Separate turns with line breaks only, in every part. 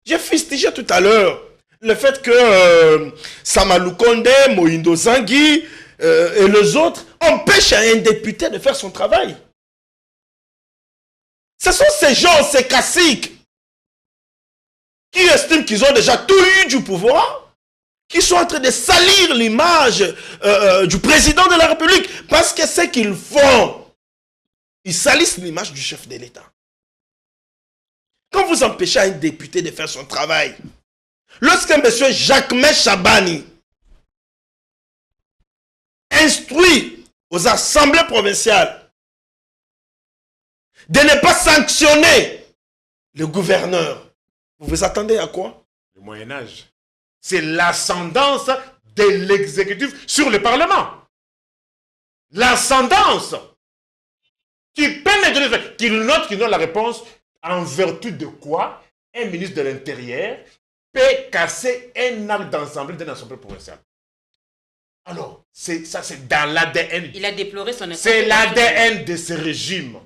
J'ai fustigé tout à l'heure le fait que Samalou Konde, Mohindo Zangui et les autres empêchent un député de faire son travail. Ce sont ces gens, ces caciques, qui estiment qu'ils ont déjà tout eu du pouvoir, qui sont en train de salir l'image du président de la République, parce que ce qu'ils font, ils salissent l'image du chef de l'État. Quand vous empêchez un député de faire son travail, lorsque M. Jacques-Mé Chabani instruit aux assemblées provinciales de ne pas sanctionner le gouverneur, vous vous attendez à quoi?
Le Moyen-Âge. C'est l'ascendance de l'exécutif sur le Parlement. L'ascendance qui permet de donner, qu'il note qu'il donne la réponse en vertu de quoi un ministre de l'Intérieur peut casser un acte d'ensemble d'une assemblée provinciale. Alors, ça c'est dans l'ADN.
Il a déploré son
C'est l'ADN de ce régime.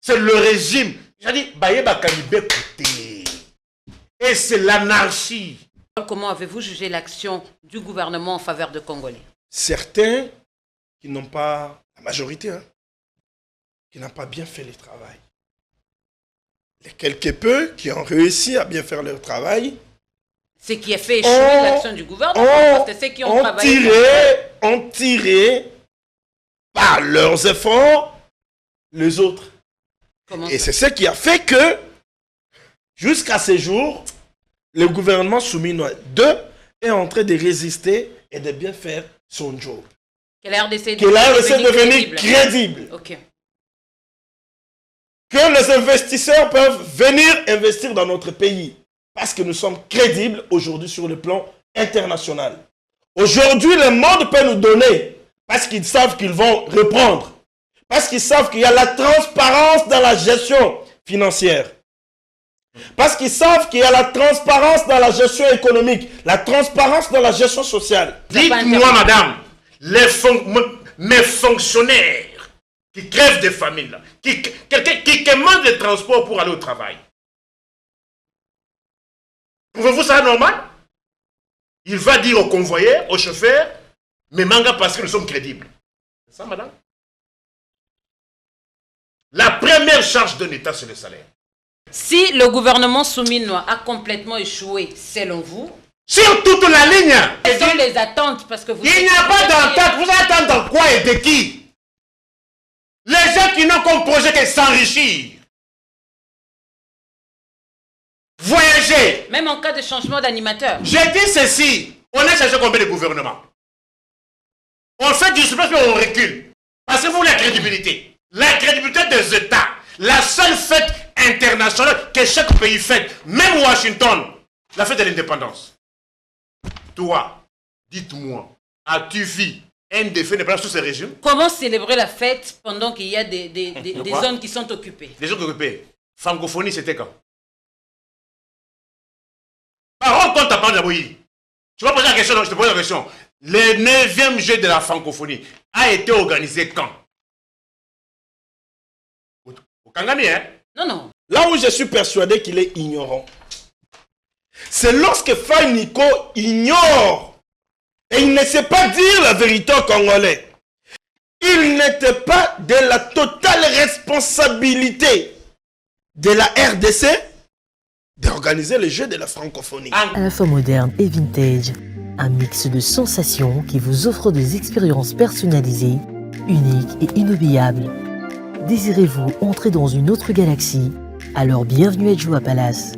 C'est le régime. J'ai dit, Bayeba Kanibé côté. Et c'est l'anarchie.
Comment avez-vous jugé l'action du gouvernement en faveur de Congolais?
Certains qui n'ont pas, la majorité, qui n'ont pas bien fait le travail. Les quelques peu qui ont réussi à bien faire leur travail,
ce qui a fait échouer l'action du gouvernement, parce que ceux qui ont travaillé...
ont tiré par leurs efforts les autres. Et c'est ce qui a fait que, jusqu'à ce jour, le gouvernement souminois 2 est en train de résister et de bien faire son job.
Que la RDC
devenir crédible.
Okay.
Que les investisseurs peuvent venir investir dans notre pays. Parce que nous sommes crédibles aujourd'hui sur le plan international. Aujourd'hui, le monde peut nous donner, parce qu'ils savent qu'ils vont reprendre. Parce qu'ils savent qu'il y a la transparence dans la gestion financière. Parce qu'ils savent qu'il y a la transparence dans la gestion économique, la transparence dans la gestion sociale.
Dites-moi, madame, mes fonctionnaires qui crèvent de famine, qui commandent des transports pour aller au travail. Trouvez-vous ça normal? Il va dire aux convoyeurs, aux chauffeurs, mais manga parce que nous sommes crédibles. C'est ça, madame? La première charge d'un État, c'est le salaire.
Si le gouvernement souminois a complètement échoué, selon vous,
sur toute la ligne,
quelles sont les attentes? Parce que vous
il n'y a pas d'attente. Vous attendez quoi et de qui? Les gens qui n'ont comme projet que s'enrichir. Voyager.
Même en cas de changement d'animateur.
J'ai dit ceci. On a changé combien de gouvernements? On fait du surplace mais on recule. Parce que vous, la crédibilité. La crédibilité des États. La seule fête internationale que chaque pays fête. Même Washington. La fête de l'indépendance. Toi, dites-moi, as-tu vu un défi d'indépendance sur ces régions?
Comment célébrer la fête pendant qu'il y a des zones qui sont occupées?
Les zones occupées. Francophonie, c'était quand? Par contre, tu as parlé de Boyi. Tu vas poser la question, non, je te pose la question. Le 9e jeu de la francophonie a été organisé quand? Au Kangami, hein?
Non, non.
Là où je suis persuadé qu'il est ignorant, c'est lorsque Faye Nico ignore et il ne sait pas dire la vérité aux Congolais. Il n'était pas de la totale responsabilité de la RDC d'organiser les Jeux de la francophonie.
À la fois moderne et vintage, un mix de sensations qui vous offre des expériences personnalisées, uniques et inoubliables. Désirez-vous entrer dans une autre galaxie? Alors bienvenue à Joua Palace.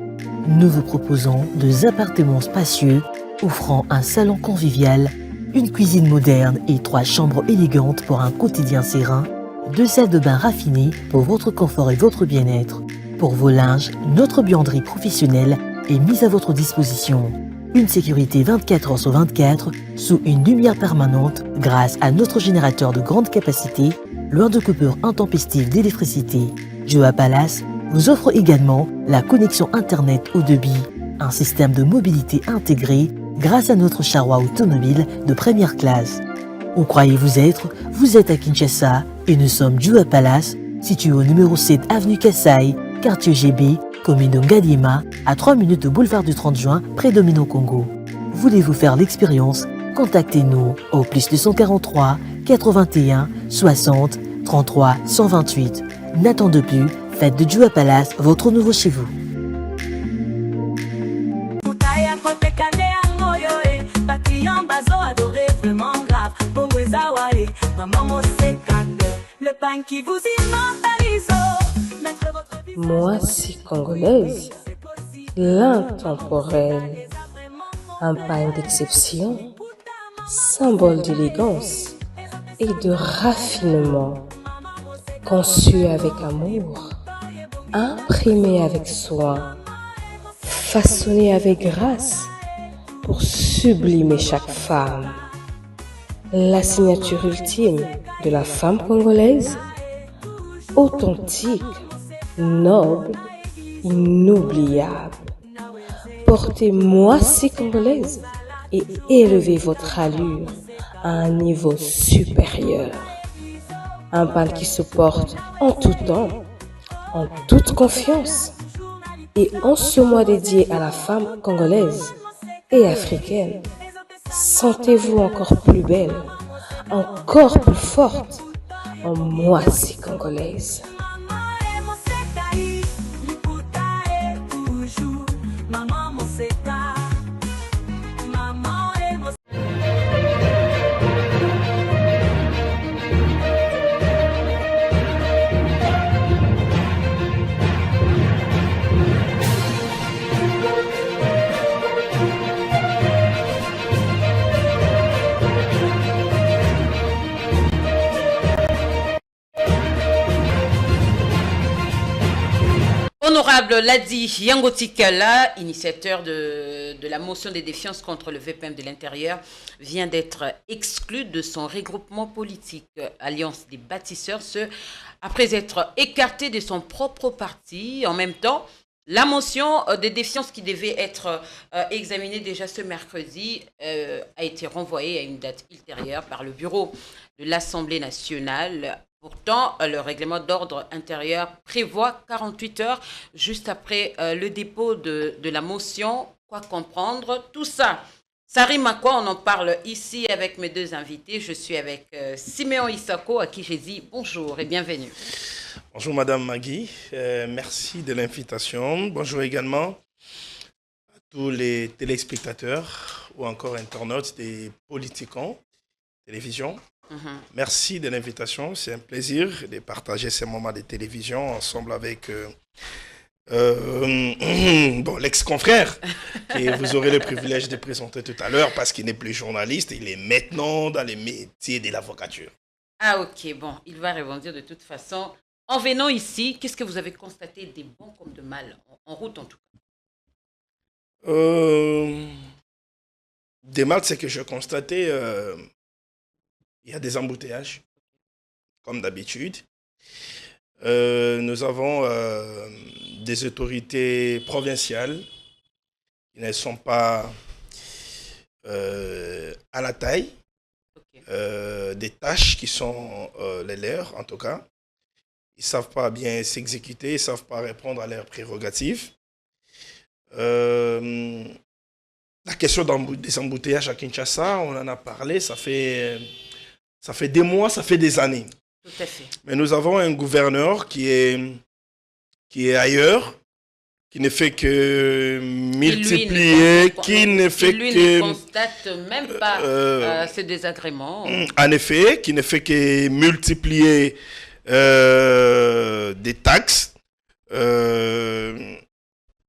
Nous vous proposons 2 appartements spacieux offrant un salon convivial, une cuisine moderne et 3 chambres élégantes pour un quotidien serein, 2 salles de bain raffinées pour votre confort et votre bien-être. Pour vos linges, notre buanderie professionnelle est mise à votre disposition. Une sécurité 24 heures sur 24 sous une lumière permanente grâce à notre générateur de grande capacité, loin de coupures intempestives d'électricité. Joua Palace vous offre également la connexion Internet haut débit, un système de mobilité intégré grâce à notre charroi automobile de première classe. Où croyez-vous être? Vous êtes à Kinshasa et nous sommes Joua Palace, situé au numéro 7 avenue Kassai, quartier GB, commune de Ngadiema, à 3 minutes de boulevard du 30 juin, près de Mino Congo. Voulez-vous faire l'expérience? Contactez-nous au +243 81 60 33 128. N'attendez plus, faites de Djoua Palace votre nouveau chez vous.
Moi, c'est congolaise, l'intemporelle, un pain d'exception, symbole d'élégance et de raffinement, conçu avec amour, imprimé avec soin, façonné avec grâce pour sublimer chaque femme. La signature ultime de la femme congolaise, authentique, noble, inoubliable. Portez Moissy congolaise et élevez votre allure à un niveau supérieur. Un bal qui se porte en tout temps, en toute confiance. Et en ce mois dédié à la femme congolaise et africaine, sentez-vous encore plus belle, encore plus forte en Moissy congolaise.
Honorable Ladi Yangotikala, initiateur de la motion de défiance contre le VPM de l'intérieur, vient d'être exclu de son regroupement politique Alliance des bâtisseurs, après être écarté de son propre parti. En même temps, la motion de défiance qui devait être examinée déjà ce mercredi a été renvoyée à une date ultérieure par le bureau de l'Assemblée nationale. Pourtant, le règlement d'ordre intérieur prévoit 48 heures juste après le dépôt de la motion. Quoi comprendre? Tout ça, ça rime à quoi? On en parle ici avec mes deux invités. Je suis avec Siméon Isako, à qui j'ai dit bonjour et bienvenue.
Bonjour Madame Magui, merci de l'invitation. Bonjour également à tous les téléspectateurs ou encore internautes des Politikons télévision. Merci de l'invitation, c'est un plaisir de partager ces moments de télévision ensemble avec l'ex-confrère que vous aurez le privilège de présenter tout à l'heure parce qu'il n'est plus journaliste, il est maintenant dans les métiers de l'avocature.
Ah ok, bon, il va rebondir de toute façon. En venant ici, qu'est-ce que vous avez constaté des bons comme de mal, en route en tout cas?
Des mal, c'est que je constatais... il y a des embouteillages, comme d'habitude. Nous avons des autorités provinciales qui ne sont pas à la taille des tâches qui sont les leurs, en tout cas. Ils ne savent pas bien s'exécuter, ils ne savent pas répondre à leurs prérogatives. La question des embouteillages à Kinshasa, on en a parlé, ça fait des mois, ça fait des années.
Tout à fait.
Mais nous avons un gouverneur qui est ailleurs, qui ne fait que multiplier, qui ne
constate même pas ces désagréments.
En effet, qui ne fait que multiplier des taxes. Il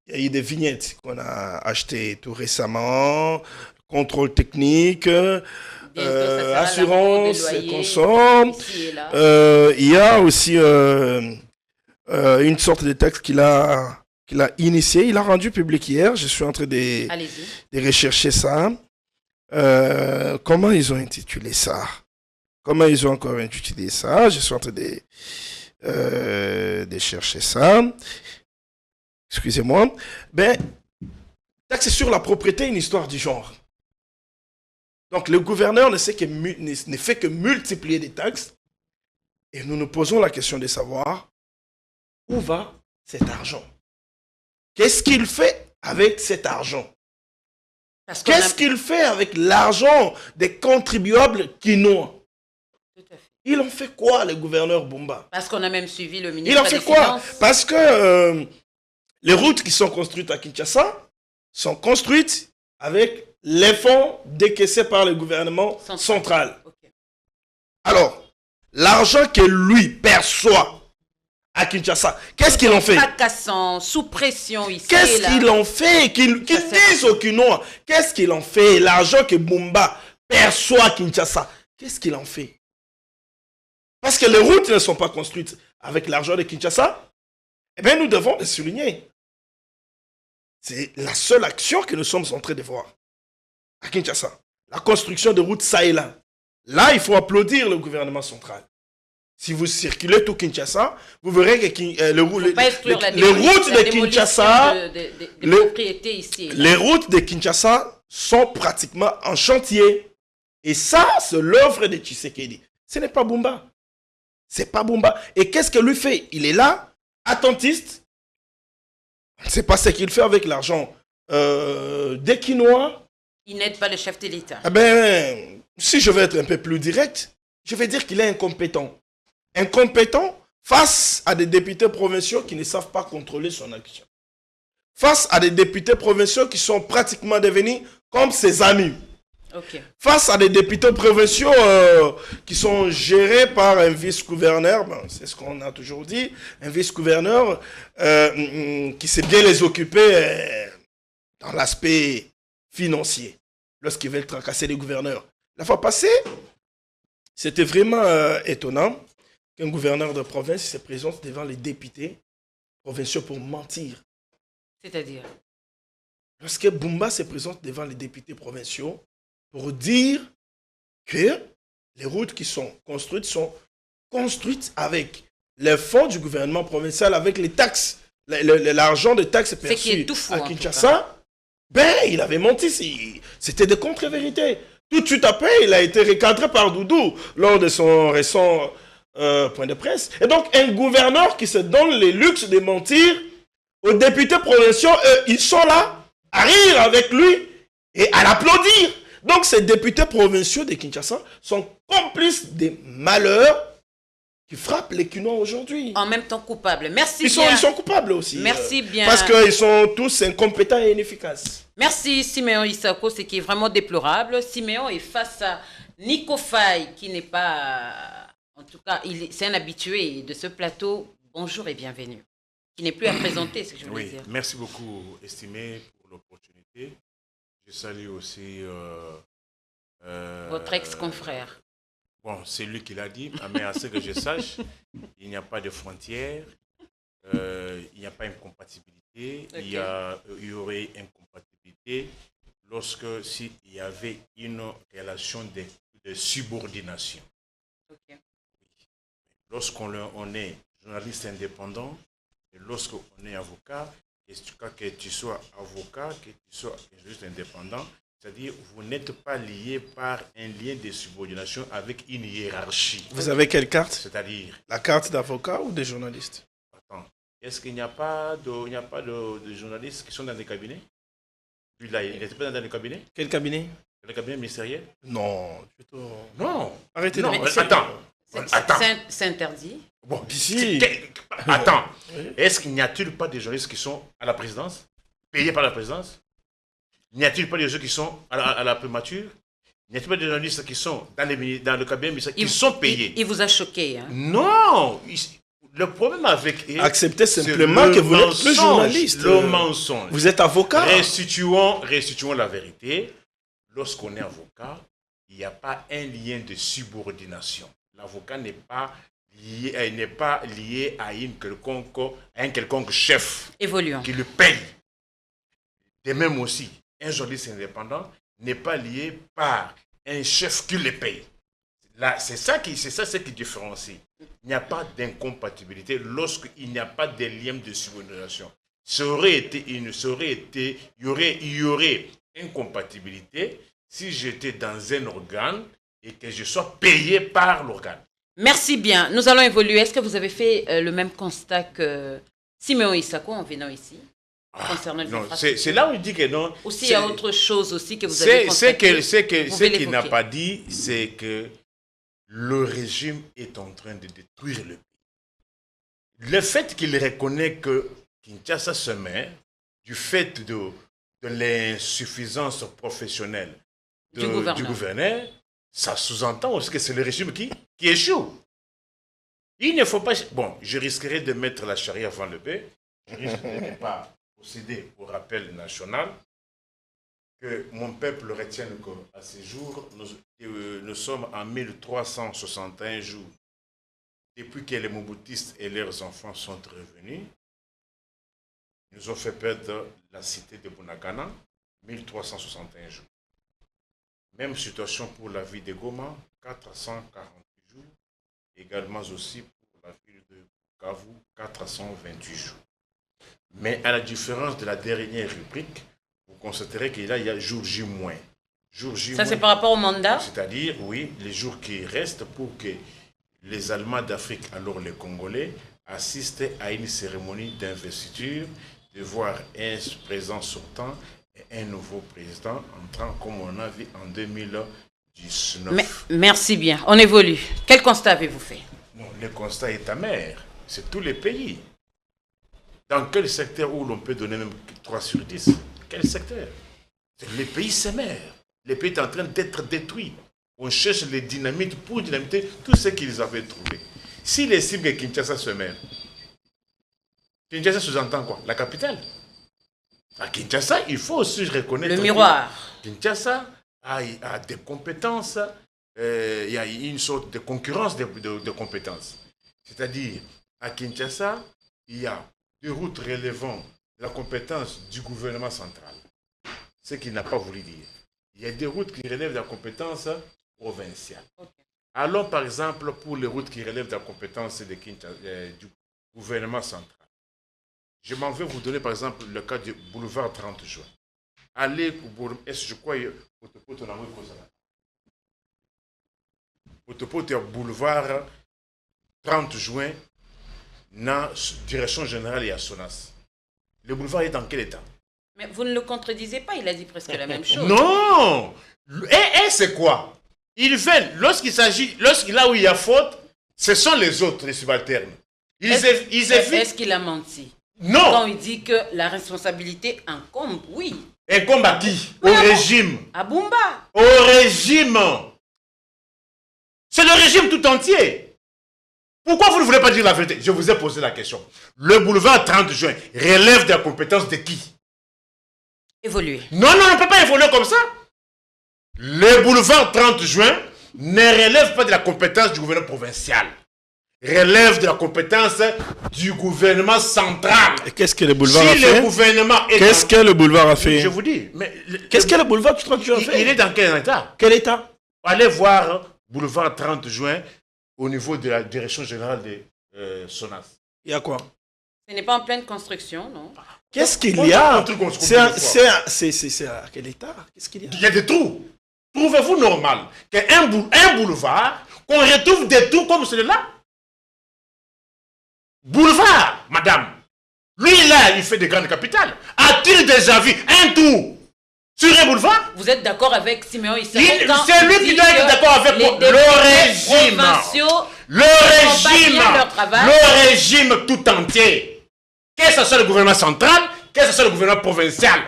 y a eu des vignettes qu'on a achetées tout récemment, contrôle technique. Assurance, consomme. Il y a aussi une sorte de texte qu'il a initié. Il a rendu public hier. Je suis en train de rechercher ça. Comment ils ont intitulé ça? Comment ils ont encore intitulé ça? Je suis en train de chercher ça. Excusez-moi. Taxe sur la propriété, une histoire du genre. Donc, le gouverneur ne fait que multiplier des taxes. Et nous nous posons la question de savoir où va cet argent. qu'est-ce qu'il fait avec cet argent?
Parce qu'on
Qu'est-ce qu'il fait avec l'argent des contribuables quinois?
Tout à fait.
Il en fait quoi, le gouverneur Bumba?
Parce qu'on a même suivi le ministre
Il en
des
fait quoi?
Finances.
Parce que les routes qui sont construites à Kinshasa sont construites avec les fonds décaissés par le gouvernement central.
Ok.
Alors, l'argent que lui perçoit à Kinshasa, qu'est-ce qu'il en fait?
Fracassant, sous pression ici.
Qu'est-ce qu'il en fait? Qu'ils disent aux Quinois, qu'est-ce qu'il en fait? L'argent que Bumba perçoit à Kinshasa, qu'est-ce qu'il en fait? Parce que les routes ne sont pas construites avec l'argent de Kinshasa. Eh bien, nous devons le souligner. C'est la seule action que nous sommes en train de voir à Kinshasa. La construction de routes ça et là. Là, il faut applaudir le gouvernement central. Si vous circulez tout Kinshasa, vous verrez que les routes de Kinshasa,
des propriétés ici.
Les routes de Kinshasa sont pratiquement en chantier. Et ça, c'est l'œuvre de Tshisekedi. Ce n'est pas Bumba. C'est pas Bumba. Et qu'est-ce que lui fait? Il est là, attentiste. On ne sait pas ce qu'il fait avec l'argent des Quinois.
Il n'aide pas le chef de l'État.
Eh ben, si je veux être un peu plus direct, je vais dire qu'il est incompétent. Incompétent face à des députés provinciaux qui ne savent pas contrôler son action. Face à des députés provinciaux qui sont pratiquement devenus comme ses amis.
Okay.
Face à des députés provinciaux qui sont gérés par un vice-gouverneur, ben, c'est ce qu'on a toujours dit, un vice-gouverneur qui sait bien les occuper dans l'aspect financier, lorsqu'ils veulent tracasser les gouverneurs. La fois passée, c'était vraiment étonnant qu'un gouverneur de province se présente devant les députés provinciaux pour mentir.
C'est-à-dire?
Lorsque Bumba se présente devant les députés provinciaux pour dire que les routes qui sont construites avec les fonds du gouvernement provincial, avec les taxes, l'argent des taxes perçues à Kinshasa, ben, il avait menti. C'était des contre-vérités. Tout de suite après, il a été recadré par Doudou lors de son récent point de presse. Et donc, un gouverneur qui se donne les luxes de mentir aux députés provinciaux, ils sont là à rire avec lui et à l'applaudir. Donc, ces députés provinciaux de Kinshasa sont complices des malheurs qui frappent les Quinois aujourd'hui.
En même temps coupables. Merci
bien. Ils sont coupables aussi.
Merci bien.
Parce qu'ils sont tous incompétents et inefficaces.
Merci Siméon Issako, ce qui est vraiment déplorable. Siméon est face à Nico Faye, qui n'est pas... En tout cas, c'est un habitué de ce plateau. Bonjour et bienvenue. Qui n'est plus à présenter, ce que je voulais dire.
Merci beaucoup, estimé, pour l'opportunité. Je salue aussi...
votre ex-confrère.
Bon, c'est lui qui l'a dit, mais à ce que je sache, il n'y a pas de frontières, il n'y a pas incompatibilité, okay. Il y aurait incompatibilité lorsque s'il y avait une relation de subordination.
Okay.
Lorsqu'on est journaliste indépendant, et lorsqu'on est avocat, que tu sois avocat, que tu sois journaliste indépendant, c'est-à-dire vous n'êtes pas lié par un lien de subordination avec une hiérarchie.
Vous avez quelle carte?
C'est-à-dire
la carte d'avocat ou de journaliste?
Attends, est-ce qu'il n'y a pas de journalistes qui sont dans des cabinets? Lui là, il n'était pas dans des cabinets?
Quel cabinet?
Le cabinet ministériel?
Non, plutôt...
Non.
Arrêtez.
Non, attends.
C'est interdit.
Bon, d'ici. Attends. Oui. Est-ce qu'il n'y a-t-il pas des journalistes qui sont à la présidence, payés par la présidence? N'y a-t-il pas des gens qui sont à la primature? N'y a-t-il pas des journalistes qui sont dans le cabinet qui sont payés?
Il vous a choqué, hein?
Non. Le problème avec eux...
Acceptez simplement que vous n'êtes plus journaliste.
Le mensonge.
Vous êtes avocat.
Restituons la vérité. Lorsqu'on est avocat, il n'y a pas un lien de subordination. L'avocat n'est pas lié à un quelconque chef
évoluant
qui le paye. De même aussi, un journaliste indépendant n'est pas lié par un chef qui le paye. Là, c'est ça ce qui différencie. Il n'y a pas d'incompatibilité lorsqu'il n'y a pas de lien de subordination. Il y aurait incompatibilité si j'étais dans un organe et que je sois payé par l'organe.
Merci bien. Nous allons évoluer. Est-ce que vous avez fait le même constat que Siméon Issako en venant ici? concernant
Non,
l'infrastructure.
c'est là où il dit que non.
Aussi, il y a autre chose aussi que vous avez constaté.
Ce qu'il n'a pas dit, c'est que le régime est en train de détruire le pays. Le fait qu'il reconnaît que Kinshasa se met, du fait de l'insuffisance professionnelle du gouverneur, ça sous-entend aussi que c'est le régime qui échoue. Il ne faut pas... Bon, je risquerais de mettre la charia avant le bœuf. Je risque de ne pas procéder au rappel national. Que mon peuple retienne qu'à ces jours, nous sommes en 1361 jours. Depuis que les Mobutistes et leurs enfants sont revenus, ils nous ont fait perdre la cité de Bunagana, 1361 jours. Même situation pour la ville de Goma, 448 jours. Également aussi pour la ville de Bukavu, 428 jours. Mais à la différence de la dernière rubrique, vous constaterez qu'il y a jour J-.
Ça, c'est par rapport au mandat?
C'est-à-dire, oui, les jours qui restent pour que les Allemands d'Afrique, alors les Congolais, assistent à une cérémonie d'investiture, de voir un président sortant et un nouveau président entrant, comme on a vu en 2019.
Merci bien. On évolue. Quel constat avez-vous fait?
Non, le constat est amer. C'est tous les pays. Dans quel secteur où l'on peut donner même 3 sur 10? Quel secteur? Les pays s'émèrent. Les pays sont en train d'être détruits. On cherche les dynamites pour dynamiter tout ce qu'ils avaient trouvé. Si les cibles de Kinshasa se mèrent, Kinshasa sous-entend quoi? La capitale. À Kinshasa, il faut aussi reconnaître...
Le miroir.
Kinshasa a des compétences, il y a une sorte de concurrence de compétences. C'est-à-dire, à Kinshasa, il y a des routes relevant de la compétence du gouvernement central. Ce qu'il n'a pas voulu dire. Il y a des routes qui relèvent de la compétence provinciale. Okay. Allons par exemple pour les routes qui relèvent de la compétence du gouvernement central. Je m'en vais vous donner par exemple le cas du boulevard 30 juin. Allez pour je crois boulevard 30 juin dans direction générale et à Sonas. Le boulevard est dans quel état?
Mais vous ne le contredisez pas, il a dit presque la même chose.
Non. Et c'est quoi? Ils veulent, là où il y a faute, ce sont les autres, les subalternes.
Est-ce qu'il a menti?
Non.
Quand il dit que la responsabilité incombe, oui.
Incombe à qui?
Oui,
au régime.
À Bumba.
Au régime. C'est le régime tout entier. Pourquoi vous ne voulez pas dire la vérité? Je vous ai posé la question. Le boulevard 30 juin relève de la compétence de qui?
Évoluer.
Non, on ne peut pas évoluer comme ça. Le boulevard 30 juin ne relève pas de la compétence du gouvernement provincial. Relève de la compétence du gouvernement central.
Et qu'est-ce que le boulevard a fait?
Si le gouvernement est...
Qu'est-ce que le boulevard a fait?
Je vous dis.
Qu'est-ce que le boulevard 30 juin a fait?
Il est dans quel état?
Quel état?
Allez voir boulevard 30 juin au niveau de la direction générale de Sonas.
Il y a quoi?
Ce n'est pas en pleine construction, non?
Qu'est-ce qu'il y a? C'est à quel état? Qu'est-ce qu'il y a?
Il y a des trous. Trouvez-vous normal qu'un boulevard, qu'on retrouve des trous comme celui-là? Boulevard, madame. Lui, là, il fait des grandes capitales. A-t-il déjà vu un tour sur un boulevard?
Vous êtes d'accord avec Siméon Issa?
C'est lui qui doit être d'accord avec le régime. Le régime tout entier. Que ce soit le gouvernement central, que ce soit le gouvernement provincial.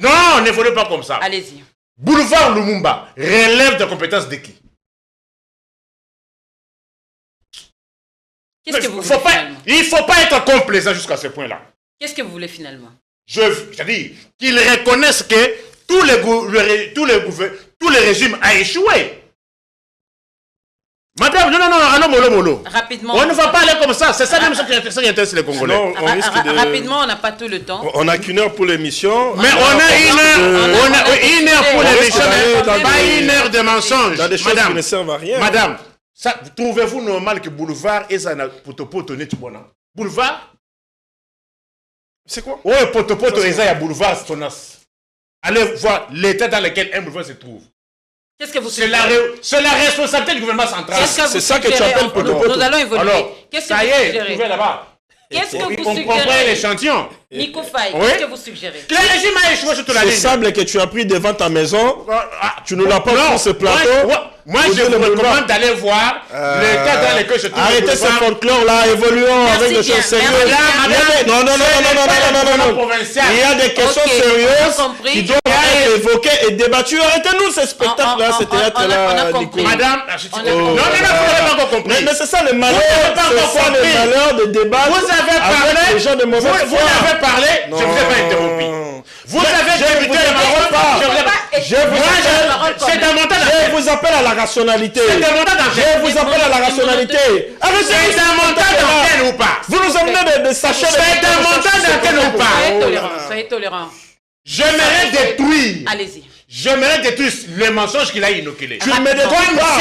Non, on n'évolue pas comme ça.
Allez-y.
Boulevard Lumumba relève de compétences de qui?
Qu'est-ce que vous voulez finalement? Il
ne faut pas être complaisant jusqu'à ce point-là.
Qu'est-ce que vous voulez finalement?
C'est-à-dire qu'ils reconnaissent que tous les régimes ont échoué. Madame, non, allons mollo.
Rapidement.
On ne va pas aller comme ça. C'est ça même ça qui intéresse les Congolais.
Non,
rapidement, on n'a pas tout le temps.
On n'a qu'une heure pour l'émission.
Mais on a une heure pour l'émission. Pas une heure de mensonges.
Dans des choses qui ne servent à rien.
Madame, trouvez-vous normal que boulevard et ça n'a potopoto n'est bon? Boulevard?
C'est quoi?
Oui, potopoto et ça, il y a boulevard Sonas. Allez voir l'état dans lequel un boulevard se trouve.
Qu'est-ce que vous
C'est la responsabilité du gouvernement central.
C'est ça que tu appelles potopoto.
Nous allons évoluer.
Alors,
qu'est-ce
ça y est, trouvez là-bas.
Qu'est-ce que vous
On comprend
suggérez?
l'échantillon.
Nico Faye,
Oui.
qu'est-ce que vous suggérez?
Le régime a échoué sur toute la
Ce
ligne.
sable que tu as pris devant ta maison, tu nous l'as pas
Non,
sur ce plateau.
Moi,
Vous
je
dites
vous
le
recommande d'aller voir le cas dans lequel je trouve.
Arrêtez ce folklore-là, évoluons
Merci
avec des
bien,
choses sérieuses.
merci
Il y a des- Non, non, non, non, non, non, non, non, non.
Provincial.
Il y a des questions
Ok, on a
sérieuses
compris.
qui doivent être évoquées et débattues. Arrêtez-nous ce spectacle-là, ce
on a
théâtre-là,
compris.
Nico.
Madame,
On a
non, vous n'avez pas encore compris.
Mais c'est ça le malheur,
n'avez pas encore
c'est ça le
compris.
malheur de débattre
Vous avez
avec
parlé,
les gens de mauvaise
vous
foi.
avez parlé, je ne vous ai pas interrompu. Vous avez débuté le
interromps
parole,
pas.
je vous ai pas.
Je vous
Moi,
appelle-
c'est un montant
Je
d'affaires.
vous appelle à la rationalité.
C'est un montant d'affaires.
Je vous appelle à la rationalité. Arrêtez
C'est un montant d'antenne ou pas?
Vous nous emmenez de sachets.
C'est un montant d'antenne ou pas?
Soyez tolérants, soyez tolérants.
J'aimerais détruire.
Allez-y.
J'aimerais détruire le mensonge qu'il a inoculé.
Tu ne me détruis pas.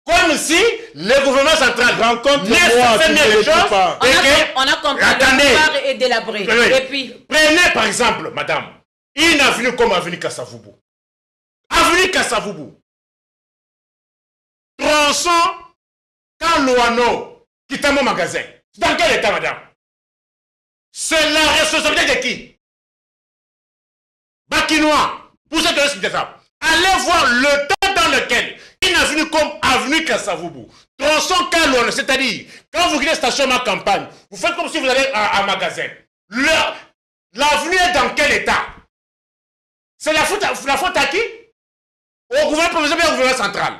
Comme si le gouvernement central
Rencontre-moi,
fait
tu
mieux
ne
les
me
choses.
détruis pas.
On
Et
a,
que-
on a compris
Attendez.
le pouvoir et délabré.
Oui.
Et puis,
Prenez par exemple, madame, une avenue comme avenue Kassavubu. Avenue Kassavubu. Tronçon Kalouano, qui est mon magasin. Dans quel état, madame? C'est la responsabilité de qui? Bakinois. Pour ceux qui ont expliqué ça. Allez voir le temps dans lequel une avenue comme avenue Kassavubu, tronçon Kalouano, c'est-à-dire, quand vous quittez la station Ma Campagne, vous faites comme si vous allez à un magasin. L'avenue est dans quel état? C'est la faute à qui? Au gouvernement provincial et au gouvernement central.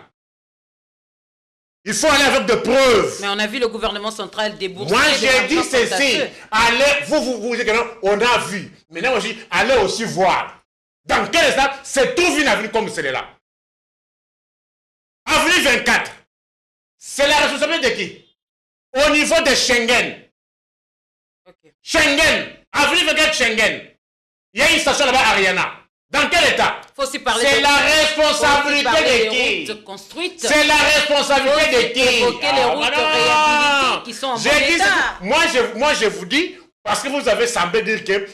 Il faut aller avec des preuves.
mais on a vu le gouvernement central débourser.
Moi,
des
j'ai dit
argents
ceci.
fantastiques.
Allez, vous dites que non, on a vu. Maintenant, moi, je dis, allez aussi voir. Dans quel état se trouve une avenue comme celle-là? Avenue 24. C'est la responsabilité de qui? Au niveau de Schengen.
Ok.
Schengen. Avenue 24 Schengen. Il y a une station là-bas, Ariana. Dans quel état?
Faut aussi parler
C'est
de-
la
faut aussi
responsabilité
parler
de
des
qui?
routes construites.
C'est la responsabilité de qui?
Évoquer les routes réhabilitées qui sont en bon
J'ai dit,
état.
moi, je vous dis, parce que vous avez semblé dire que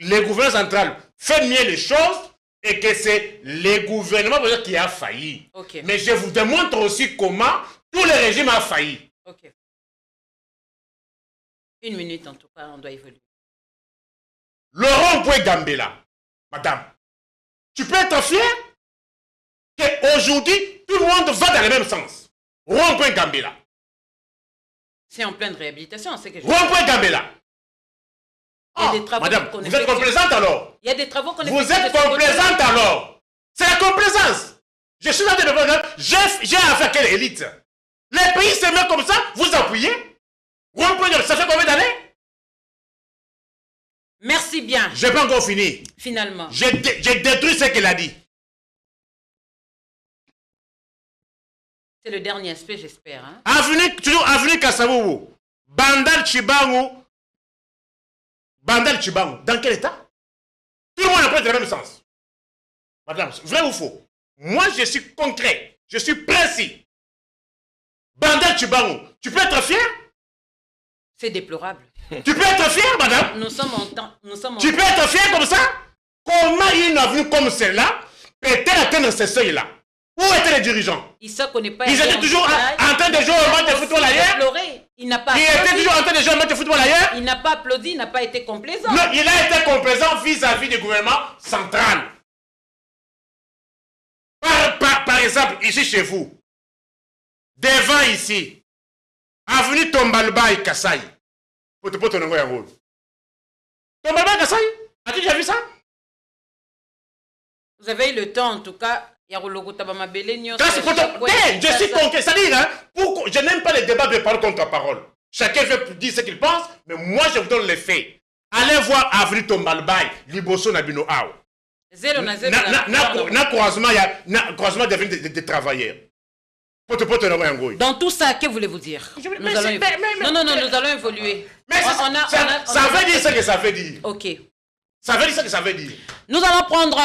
le gouvernement central fait mieux les choses et que c'est le gouvernement qui a failli.
Ok.
Mais je vous démontre aussi comment tout le régime a failli.
Ok. Une minute en tout cas, on doit évoluer.
Le rond-point Gambela, madame, tu peux être fier qu'aujourd'hui, tout le monde va dans le même sens. Rond-point Gambela.
C'est en pleine réhabilitation, c'est que je...
Rond-point Gambela.
Il y a des travaux
madame,
qu'on
vous êtes
effectue.
complaisante alors?
Il y a des travaux qu'on
Vous
effectue
êtes
de ce côté-là.
complaisante alors? C'est la complaisance. Je suis dans des problèmes. J'ai affaire à quelle élite? Les pays se mettent comme ça, vous appuyez? Rond-point Gambela, ça fait combien d'années?
Merci bien,
Je n'ai pas encore fini.
finalement.
J'ai détruit ce qu'il a dit.
C'est le dernier aspect, j'espère. Hein?
Toujours avenue Kassavubu. Bandal Chibangu. Bandal Chibangu. Dans quel état? Tout le monde a pris le même sens. Madame, vrai ou faux? Moi, je suis concret. Je suis précis. Bandal Chibangu. Tu peux être fier?
C'est déplorable.
Tu peux être fier, madame?
Nous sommes en temps... Nous sommes en...
Tu peux être fier comme ça? Comment une avenue comme celle-là peut-elle atteindre ce seuil-là? Où étaient les dirigeants?
Il se connaît pas...
Ils étaient toujours en train de jouer au match de football ailleurs?
Déploré. Il n'a pas
Ils étaient
applaudi.
toujours en train de jouer au match de football ailleurs?
Il n'a pas applaudi, il n'a pas été complaisant.
Non, il a été complaisant vis-à-vis du gouvernement central. Par exemple, ici chez vous, devant ici, avenue Tombalba et Kassai. Tombalba et Kassai? As-tu déjà vu ça?
Vous avez eu le temps, en tout cas. Je
Je suis concret. C'est-à-dire, hein, je n'aime pas les débats de parole contre parole. Chacun veut dire ce qu'il pense, mais moi je vous donne les faits. Allez voir Avenue Tombalbaï, Liboso Nabino Ao. Na croisement des travailleurs.
Dans tout ça, que voulez-vous dire? Nous allons nous allons évoluer.
Mais ça veut dire ce que ça veut dire.
Ok.
Ça veut dire ce que ça veut dire.
Nous allons prendre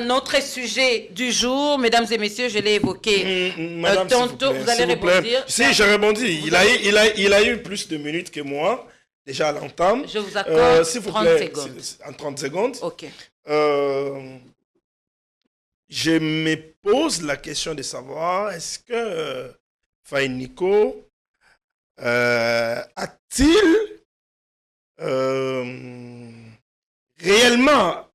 notre sujet du jour. Mesdames et messieurs, je l'ai évoqué.
Madame,
tantôt, vous allez rebondir.
Si, j'ai rebondi. Il a eu plus de minutes que moi, déjà à l'entame.
Je vous accorde
s'il vous
30
plaît,
secondes.
En 30 secondes.
Ok.
Je me pose la question de savoir, est-ce que Faye Nico a-t-il réellement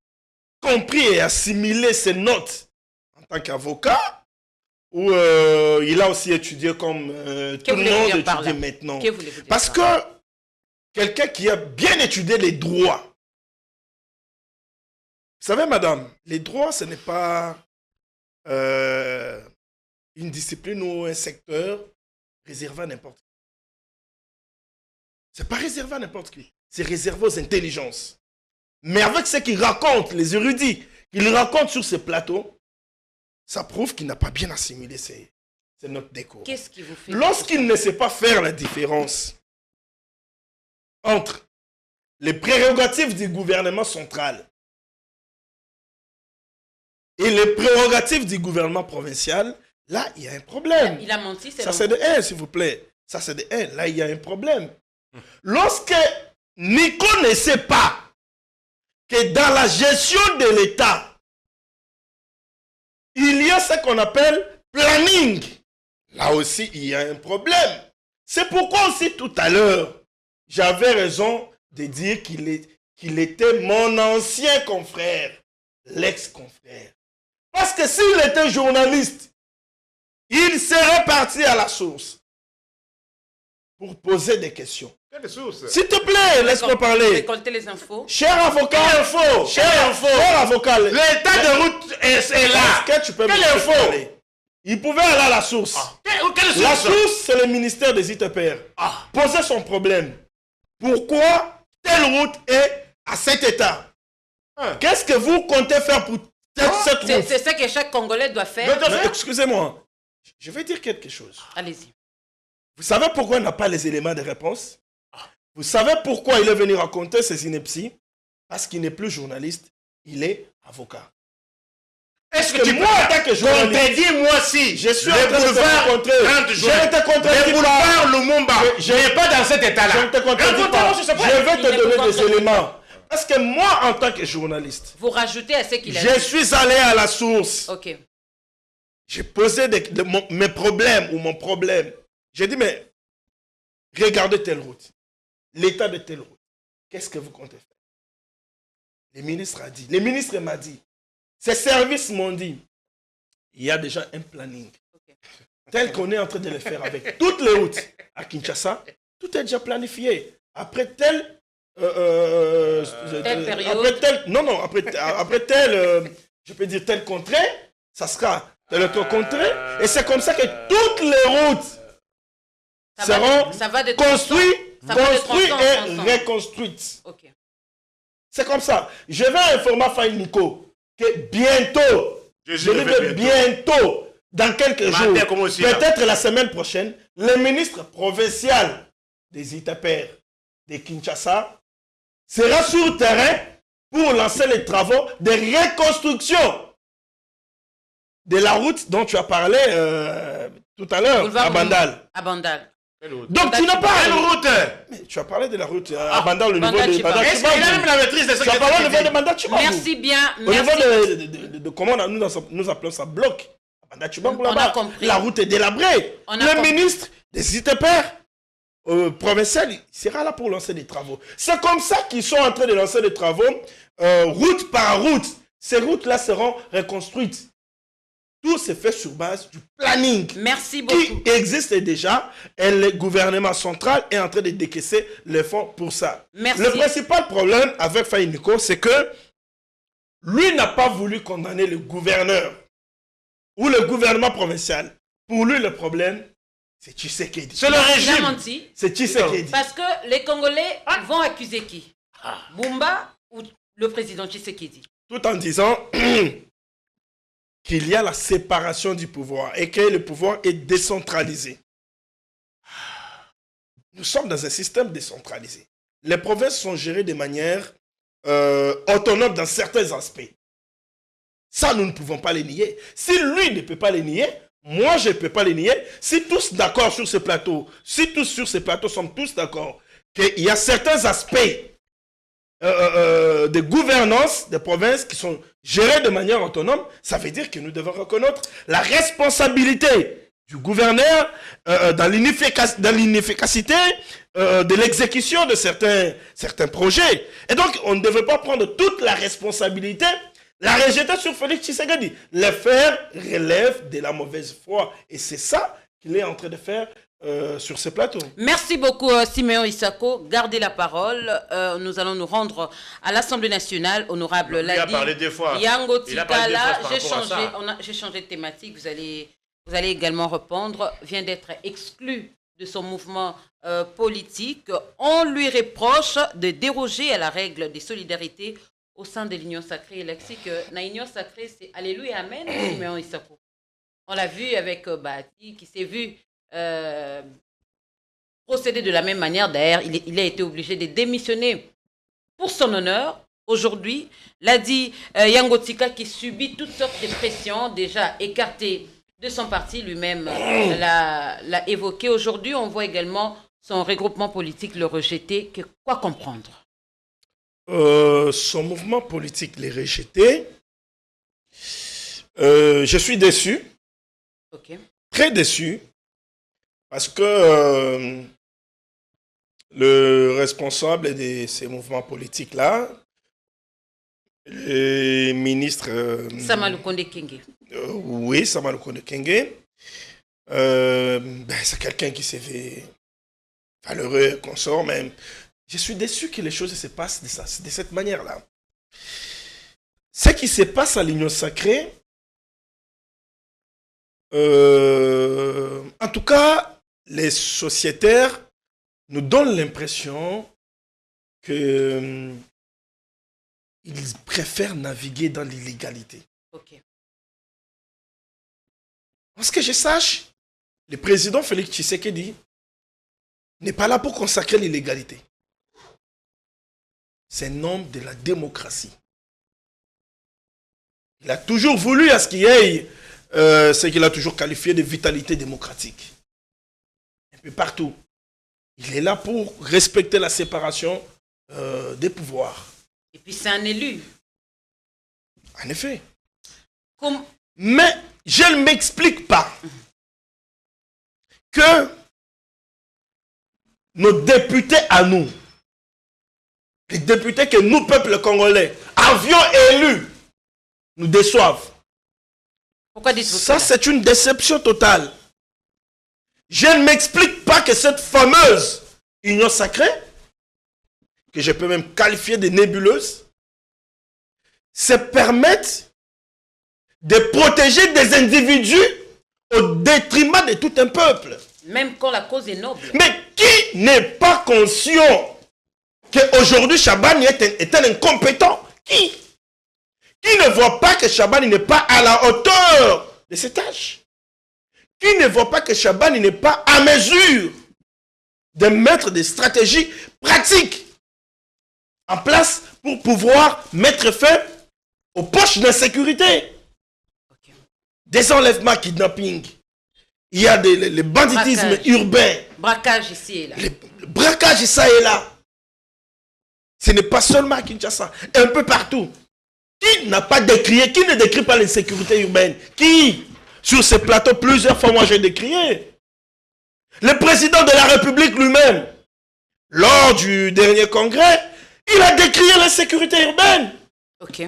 compris et assimilé ses notes en tant qu'avocat, ou il a aussi étudié comme tout le monde étudie maintenant. Parce que quelqu'un qui a bien étudié les droits, vous savez, madame, les droits, ce n'est pas une discipline ou un secteur réservé à n'importe qui. Ce n'est pas réservé à n'importe qui. C'est réservé aux intelligences. Mais avec ce qu'ils racontent, les érudits, qu'ils racontent sur ces plateaux, ça prouve qu'il n'a pas bien assimilé ces notes d'écho.
Qu'est-ce qui vous fait...
Lorsqu'il ne sait pas faire la différence entre les prérogatives du gouvernement central et les prérogatives du gouvernement provincial, là, il y a un problème.
Il a menti, c'est
ça, c'est de 1, s'il vous plaît. Ça, c'est de 1. Là, il y a un problème. Lorsque Nico ne sait pas que dans la gestion de l'État, il y a ce qu'on appelle planning. Là aussi, il y a un problème. C'est pourquoi aussi tout à l'heure, j'avais raison de dire qu'il était mon ancien confrère, l'ex-confrère. Parce que s'il était journaliste, il serait parti à la source pour poser des questions.
Quelle source?
S'il te plaît, laisse-moi parler.
Récolter les infos.
Cher avocat, cher avocat,
l'état de route est là.
Est-ce que tu peux me parler? Il pouvait aller à la source.
Quelle source?
La source, c'est le ministère des ITPR. Poser son problème. Pourquoi telle route est à cet état? Qu'est-ce que vous comptez faire pour cette route?
C'est ça que chaque Congolais doit faire.
Excusez-moi, je vais dire quelque chose.
Allez-y.
Vous savez pourquoi il n'a pas les éléments de réponse? Vous savez pourquoi il est venu raconter ses inepties? Parce qu'il n'est plus journaliste, il est avocat.
Est-ce que tu moi, en tant que journaliste, moi si
je suis en train de te rencontrer.
Je te contredis boulevard Lumumba. Je n'ai pas dans cet état-là.
Je ne te contredis pas. Je vais te donner des éléments. Parce que moi, en tant que journaliste,
vous rajoutez à ce qu'il a
dit. Je suis allé à la source.
Ok.
J'ai posé mes problèmes ou mon problème. J'ai dit, mais regardez telle route. L'état de telle route. Qu'est-ce que vous comptez faire? Le ministre m'a dit. Ces services m'ont dit, il y a déjà un planning. Tel qu'on est en train de le faire avec toutes les routes à Kinshasa. Tout est déjà planifié. Après telle
période.
Après telle, je peux dire telle contrée, ça sera telle autre contrée. Et c'est comme ça que toutes les routes seront construites et reconstruites.
Okay.
C'est comme ça. Je vais informer Faye Nico que bientôt, bientôt, dans quelques jours, peut-être la semaine prochaine, le ministre provincial des ITPR de Kinshasa sera sur le terrain pour lancer les travaux de reconstruction de la route dont tu as parlé tout à l'heure, à Bandal.
À Bandal.
Donc tu n'as pas
une route.
Mais tu as parlé de la route à Bandal, le niveau de Bandal.
Est-ce qu'il a même la maîtrise de ce que tu as
parlé au niveau de Bandal Chibangou.
Merci bien.
Au niveau de comment nous appelons ça bloc. À Bandal Chibangou là-bas. La route est délabrée. Le ministre des ITPR provincial sera là pour lancer des travaux. C'est comme ça qu'ils sont en train de lancer des travaux route par route. Ces routes-là seront reconstruites. Tout se fait sur base du planning.
Merci beaucoup.
Qui existe déjà et le gouvernement central est en train de décaisser les fonds pour ça.
Merci.
Le principal problème avec Faye Nico, c'est que lui n'a pas voulu condamner le gouverneur ou le gouvernement provincial. Pour lui, le problème, c'est Tshisekedi.
C'est le régime.
C'est Tshisekedi.
Parce que les Congolais vont accuser qui? Bumba ou le président Tshisekedi?
Tout en disant qu'il y a la séparation du pouvoir et que le pouvoir est décentralisé. Nous sommes dans un système décentralisé. Les provinces sont gérées de manière autonome dans certains aspects. Ça, nous ne pouvons pas les nier. Si lui ne peut pas les nier, moi, je ne peux pas les nier. Si tous d'accord sur ce plateau, si tous sur ce plateau sommes tous d'accord qu'il y a certains aspects de gouvernance des provinces qui sont gérées de manière autonome, ça veut dire que nous devons reconnaître la responsabilité du gouverneur dans l'inefficacité de l'exécution de certains projets. Et donc, on ne devait pas prendre toute la responsabilité, la rejeter sur Félix Tshisekedi. Le faire relève de la mauvaise foi. Et c'est ça qu'il est en train de faire sur ce plateau.
Merci beaucoup, Siméon Issako. Gardez la parole. Nous allons nous rendre à l'Assemblée nationale. Honorable
Il a parlé 2 fois.
Yango
Il a parlé 2 fois
Tikala,
par rapport à ça.
j'ai changé de thématique. Vous allez également répondre. Vient d'être exclu de son mouvement politique. On lui reproche de déroger à la règle des solidarités au sein de l'Union sacrée. Lexi que dans l'Union sacrée, c'est Alléluia, Amen, Siméon Issako. On l'a vu avec Bahati, qui s'est vu procéder de la même manière. D'ailleurs, il a été obligé de démissionner pour son honneur. Aujourd'hui, l'a dit Yango Tika, qui subit toutes sortes de pressions, déjà écarté de son parti, lui-même l'a évoqué. Aujourd'hui, on voit également son regroupement politique le rejeter. Quoi comprendre?
Son mouvement politique l'est rejeté. Je suis déçu.
Ok.
Très déçu. Parce que le responsable de ces mouvements politiques-là, le ministre...
Sama Lukonde Kenge.
Oui, Sama Lukonde Kenge. C'est quelqu'un qui s'est fait valeureux, consort même. Je suis déçu que les choses se passent de cette manière-là. Ce qui se passe à l'Union sacrée, en tout cas, les sociétaires nous donnent l'impression qu'ils préfèrent naviguer dans l'illégalité.
Ok.
Parce que je sache, le président Félix Tshisekedi n'est pas là pour consacrer l'illégalité. C'est un homme de la démocratie. Il a toujours voulu à ce qu'il y ait ce qu'il a toujours qualifié de vitalité démocratique. Un peu partout. Il est là pour respecter la séparation des pouvoirs.
Et puis c'est un élu.
En effet.
Comme...
Mais je ne m'explique pas que nos députés à nous, les députés que nous, peuple congolais, avions élus, nous déçoivent.
Pourquoi dites-vous
ça?
Ça,
c'est une déception totale. Je ne m'explique pas que cette fameuse union sacrée, que je peux même qualifier de nébuleuse, se permette de protéger des individus au détriment de tout un peuple.
même quand la cause est noble.
Mais qui n'est pas conscient qu'aujourd'hui Chabani est un incompétent? Qui ne voit pas que Chabani n'est pas à la hauteur de ses tâches? Qui ne voit pas que Chabani n'est pas à mesure de mettre des stratégies pratiques en place pour pouvoir mettre fin aux poches d'insécurité? Des enlèvements, kidnapping. Il y a le banditisme
Braquage.
urbain.
Braquage ici et là.
Le braquage, ça et là. Ce n'est pas seulement à Kinshasa, un peu partout. Qui n'a pas décrié, qui ne décrit pas l'insécurité urbaine? Qui? Sur ces plateaux, plusieurs fois, moi j'ai décrié. Le président de la République lui-même, lors du dernier congrès, il a décrié l'insécurité urbaine.
Ok.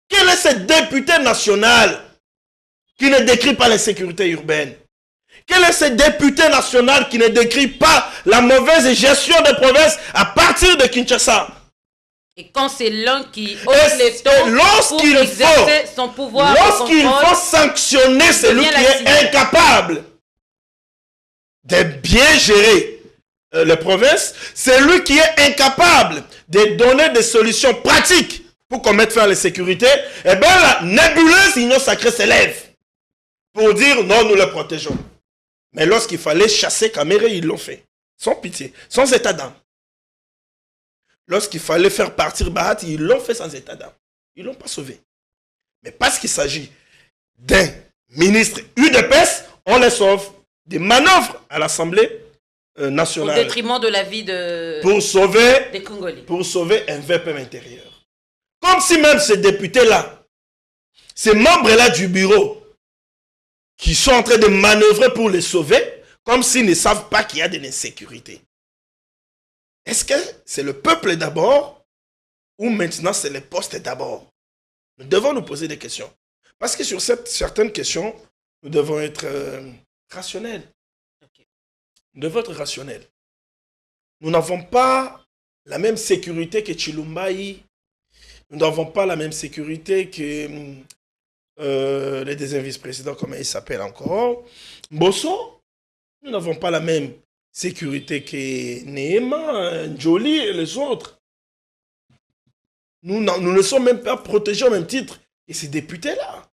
Quel est ce député national qui ne décrit pas l'insécurité urbaine? Quel est ce député national qui ne décrit pas la mauvaise gestion des provinces à partir de Kinshasa?
Et quand c'est l'un qui hausse les taux pour
lorsqu'il
exercer son pouvoir,
lorsqu'il faut sanctionner celui qui est incapable de bien gérer les provinces, c'est lui qui est incapable de donner des solutions pratiques pour qu'on mette fin à la sécurité, et bien la nébuleuse union sacrée s'élève pour dire non, nous le protégeons. Mais lorsqu'il fallait chasser Kaméré, ils l'ont fait. Sans pitié, sans état d'âme. Lorsqu'il fallait faire partir Bahati, ils l'ont fait sans état d'âme. Ils ne l'ont pas sauvé. Mais parce qu'il s'agit d'un ministre UDPS, on les sauve. Des manœuvres à l'Assemblée nationale.
au détriment de la vie des Congolais.
Pour sauver un VPM intérieur. Comme si même ces députés-là, ces membres-là du bureau, qui sont en train de manœuvrer pour les sauver, comme s'ils ne savent pas qu'il y a de l'insécurité. Est-ce que c'est le peuple d'abord ou maintenant c'est les postes d'abord? Nous devons nous poser des questions. Parce que sur certaines questions, nous devons être rationnels. Nous devons être rationnels. Nous n'avons pas la même sécurité que Chilumbaï. Nous n'avons pas la même sécurité que les deuxièmes vice-présidents, comment ils s'appellent encore. Bosso. Nous n'avons pas la même sécurité que Neema, Njoli et les autres. Nous ne sommes même pas protégés au même titre que ces députés-là.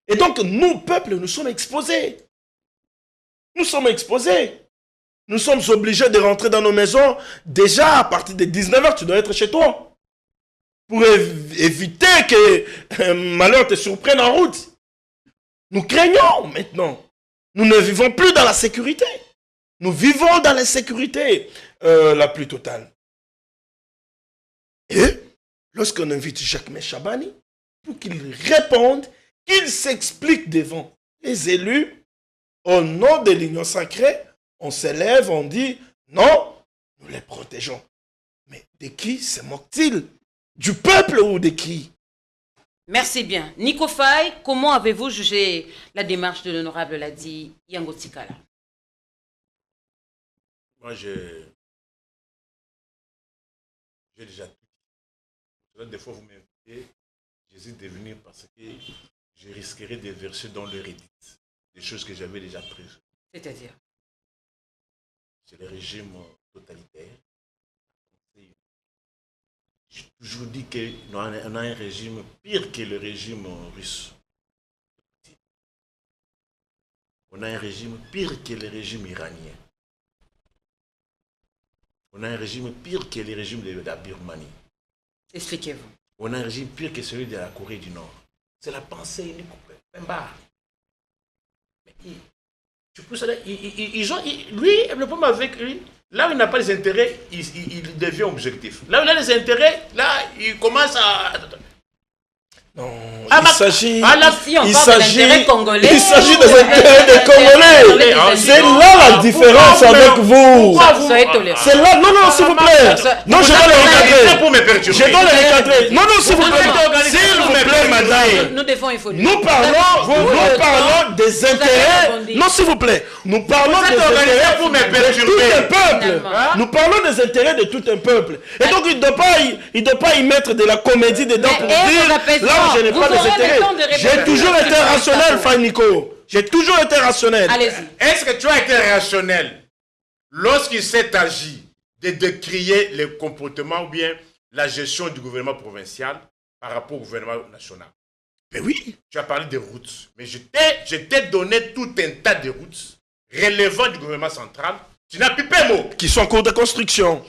Et donc, nous, peuple, nous sommes exposés. Nous sommes exposés. Nous sommes obligés de rentrer dans nos maisons. Déjà, à partir de 19h, tu dois être chez toi. Pour éviter que malheur te surprenne en route. Nous craignons maintenant. Nous ne vivons plus dans la sécurité. Nous vivons dans l'insécurité la plus totale. Et lorsqu'on invite Jacques Chabani pour qu'il réponde, qu'il s'explique devant les élus, au nom de l'Union sacrée, on s'élève, on dit non, nous les protégeons. Mais de qui se moque-t-il? Du peuple ou de qui?
Merci bien. Nico Faye, comment avez-vous jugé la démarche de l'honorable Ladi Yango Tikala?
Moi, j'ai déjà tout dit. Des fois, vous m'invitez, j'hésite de venir parce que je risquerais de verser dans le Reddit des choses que j'avais déjà prises.
C'est-à-dire?
C'est le régime totalitaire. J'ai toujours dit qu'on a un régime pire que le régime russe. On a un régime pire que le régime iranien. On a un régime pire que le régime de la Birmanie.
Expliquez-vous.
On a un régime pire que celui de la Corée du Nord. C'est la pensée unique. Tu peux savoir, lui, le problème avec lui, là où il n'a pas les intérêts, il devient objectif. Là où il a les intérêts, là, il commence à...
Non, il s'agit
des intérêts congolais.
Il s'agit des intérêts des Congolais. C'est là la différence avec vous.
Soyez tolérants.
C'est là, non, s'il vous plaît. Non, je dois le recadrer.
Pour me perturber.
Je dois le recadrer. Non, s'il vous plaît. S'il vous plaît, madame.
Nous devons évoluer.
Nous parlons des intérêts. Non, s'il vous plaît. Nous parlons des intérêts
pour me
de tout un
perturber.
peuple. Nous parlons des intérêts de tout un peuple. Et donc, il ne doit pas y mettre de la comédie dedans pour dire là où je n'ai pas des intérêts. J'ai toujours été rationnel, Fannico. J'ai toujours été rationnel.
Allez-y.
Est-ce que tu as été rationnel lorsqu'il s'est agi de décrier le comportement ou bien la gestion du gouvernement provincial par rapport au gouvernement national?
Mais oui.
Tu as parlé des routes, mais je t'ai donné tout un tas de routes relevant du gouvernement central. Tu n'as pipé mot.
Qui sont en cours de construction.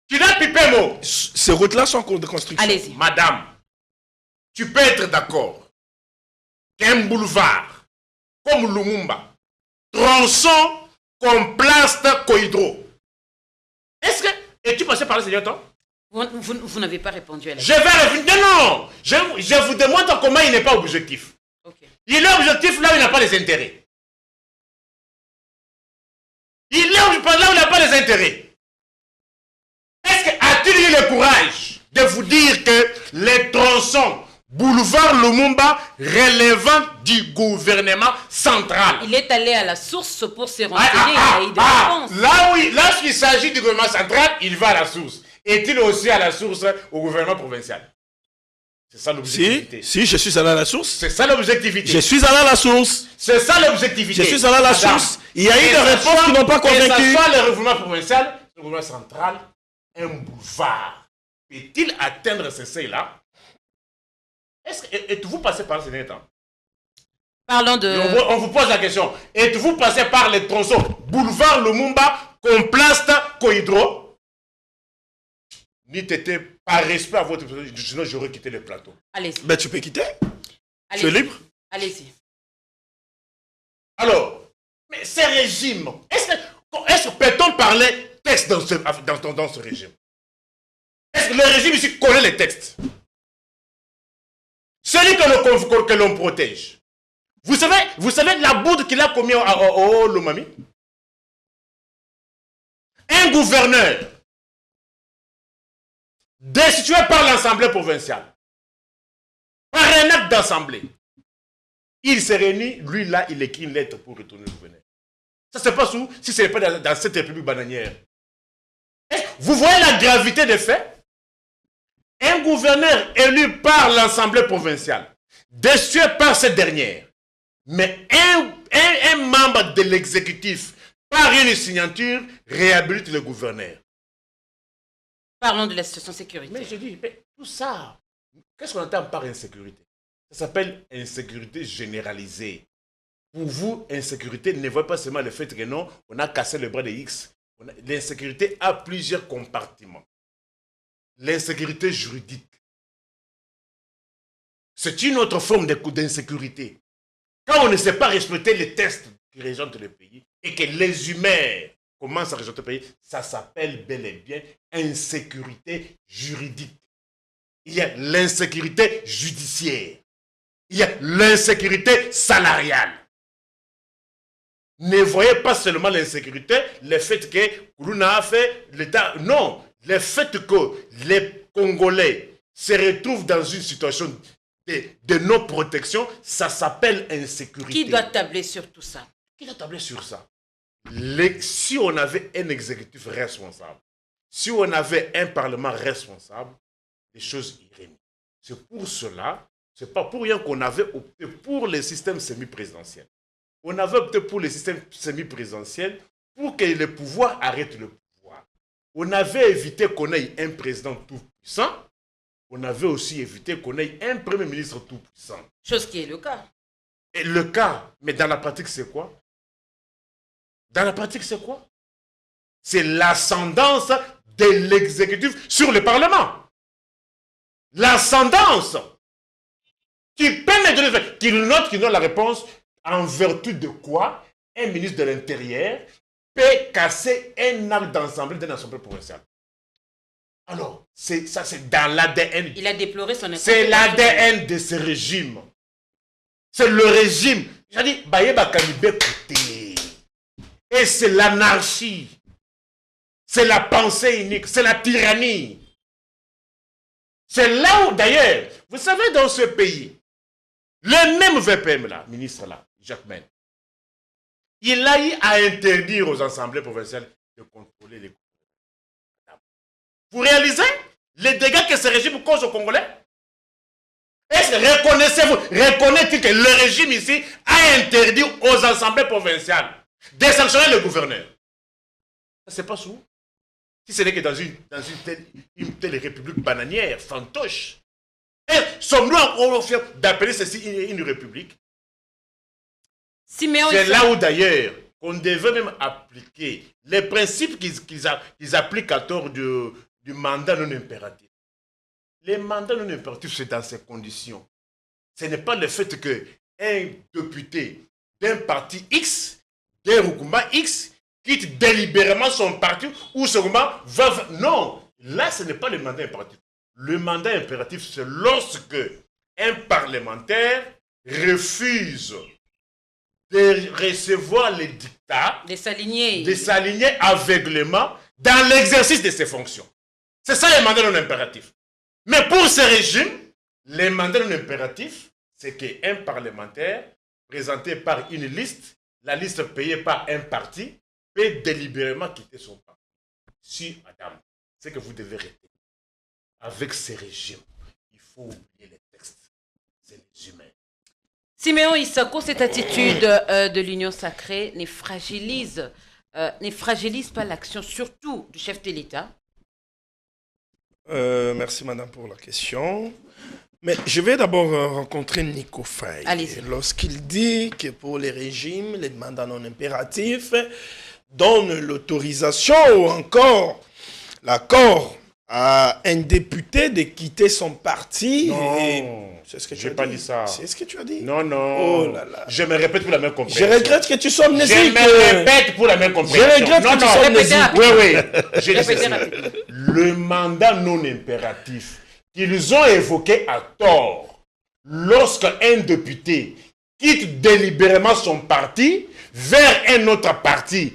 Tu n'as pipé mot.
Ces routes-là sont en cours de construction.
Allez-y.
Madame, tu peux être d'accord qu'un boulevard comme Lumumba, tronçon comme place Cohydro. Est-ce que... Es-tu passé par là ces derniers temps?
Vous n'avez pas répondu à la
Je vais revenir. Non. Je vous demande comment il n'est pas objectif.
Okay.
Il est objectif là où il n'a pas les intérêts. Il est objectif là où il n'a pas les intérêts. Est-ce que a-t-il eu le courage de vous dire que les tronçons boulevard Lumumba relevant du gouvernement central?
Il est allé à la source pour se renseigner. Il a eu des réponses.
Lorsqu'il s'agit du gouvernement central, il va à la source. Est-il aussi à la source au gouvernement provincial? C'est ça l'objectivité.
Si, je suis allé à la source.
C'est ça l'objectivité.
Je suis allé à la source.
C'est ça l'objectivité.
Je suis allé à la source. Il y a eu des réponses qui n'ont pas convaincu.
Que ce soit le gouvernement provincial, le gouvernement central, un boulevard. Peut-il atteindre ce seuil-là? Êtes-vous passé par ces derniers temps?
Parlons de...
On vous pose la question. Êtes-vous passé par les tronçons boulevard Lumumba, Complaste, Cohydro? Ni t'étais par respect à votre... Sinon, j'aurais quitté le plateau.
Allez-y.
Ben, tu peux quitter. Tu es libre.
Allez-y.
Alors, mais ces régimes, est-ce que peut-on parler texte dans ce régime? Est-ce que le régime ici connaît les textes? Celui que l'on protège. Vous savez la bourde qu'il a commis au Lomami? un gouverneur destitué par l'Assemblée provinciale, par un acte d'Assemblée, il se réunit, lui là, il écrit une lettre pour retourner le gouverneur. Ça se passe où? Si ce n'est pas dans cette république bananière. Vous voyez la gravité des faits? Un gouverneur élu par l'Assemblée provinciale, destitué par cette dernière, mais un membre de l'exécutif, par une signature, réhabilite le gouverneur.
Parlons de la situation sécuritaire.
Mais je dis, mais tout ça, qu'est-ce qu'on entend par insécurité? Ça s'appelle insécurité généralisée. Pour vous, insécurité ne voit pas seulement le fait que non, on a cassé le bras de X. L'insécurité a plusieurs compartiments. L'insécurité juridique, c'est une autre forme d'insécurité. Quand on ne sait pas respecter les tests qui régent le pays et que les humains commencent à régenter le pays, ça s'appelle bel et bien insécurité juridique. Il y a l'insécurité judiciaire. Il y a l'insécurité salariale. Ne voyez pas seulement l'insécurité, le fait que Kourouna a fait l'État. Non, le fait que les Congolais se retrouvent dans une situation de non-protection, ça s'appelle insécurité.
Qui doit tabler sur tout ça?
Qui doit tabler sur ça? Si on avait un exécutif responsable, si on avait un parlement responsable, les choses iraient mieux. C'est pour cela, c'est pas pour rien qu'on avait opté pour le système semi-présidentiel. On avait opté pour le système semi-présidentiel pour que le pouvoir arrête le pouvoir. On avait évité qu'on ait un président tout puissant. On avait aussi évité qu'on ait un premier ministre tout puissant.
Chose qui est le cas.
Et le cas, mais dans la pratique, c'est quoi? Dans la pratique, c'est quoi? C'est l'ascendance de l'exécutif sur le Parlement. L'ascendance qui permet de le faire, qui note qui donne la réponse en vertu de quoi un ministre de l'Intérieur peut casser un acte d'ensemble d'une assemblée provinciale. Alors, ça c'est dans l'ADN.
Il a déploré son incompétence.
C'est l'ADN de ce régime. C'est le régime. J'ai dit, Bayeba Kanibé côté. Et c'est l'anarchie. C'est la pensée unique. C'est la tyrannie. C'est là où, d'ailleurs, vous savez, dans ce pays, le même VPM là, ministre là, Jacques Men, il a eu à interdire aux assemblées provinciales de contrôler les Congolais. Vous réalisez les dégâts que ce régime cause aux Congolais? Est-ce que reconnaissez-vous que le régime ici a interdit aux assemblées provinciales de sanctionner le gouverneur? Ça se passe où? Si ce n'est que dans une telle république bananière, fantoche. Et sommes-nous encore fiers d'appeler ceci une république? C'est là où d'ailleurs on devait même appliquer les principes qu'ils appliquent à tort du mandat non impératif. Les mandats non impératifs, c'est dans ces conditions. Ce n'est pas le fait qu'un député d'un parti X, d'un Rukumba X, quitte délibérément son parti ou ce Rukumba va... Non, là ce n'est pas le mandat impératif. Le mandat impératif, c'est lorsque un parlementaire refuse de recevoir les dictats, de s'aligner aveuglément dans l'exercice de ses fonctions. C'est ça le mandat non impératif. Mais pour ce régime, les mandats non impératifs, c'est qu'un parlementaire présenté par une liste, la liste payée par un parti, peut délibérément quitter son parti. Si, madame, c'est que vous devez rester. Avec ces régimes, il faut oublier les textes. C'est les humains.
Siméon Issako, cette attitude de l'Union sacrée ne fragilise pas l'action, surtout du chef de l'État?
Merci madame pour la question. Mais je vais d'abord rencontrer Nico Faye. Lorsqu'il dit que pour les régimes, les mandats non impératifs donnent l'autorisation ou encore l'accord à un député de quitter son parti.
Non,
c'est ce que
tu as pas dit ça.
C'est ce que tu as dit.
Non, non.
Oh là là.
Je me répète pour la même compréhension.
Je regrette que tu sois amnésique.
Je me répète pour la même compréhension.
Je regrette que tu sois amnésique.
Oui, oui. Le mandat non impératif qu'ils ont évoqué à tort lorsqu'un député quitte délibérément son parti vers un autre parti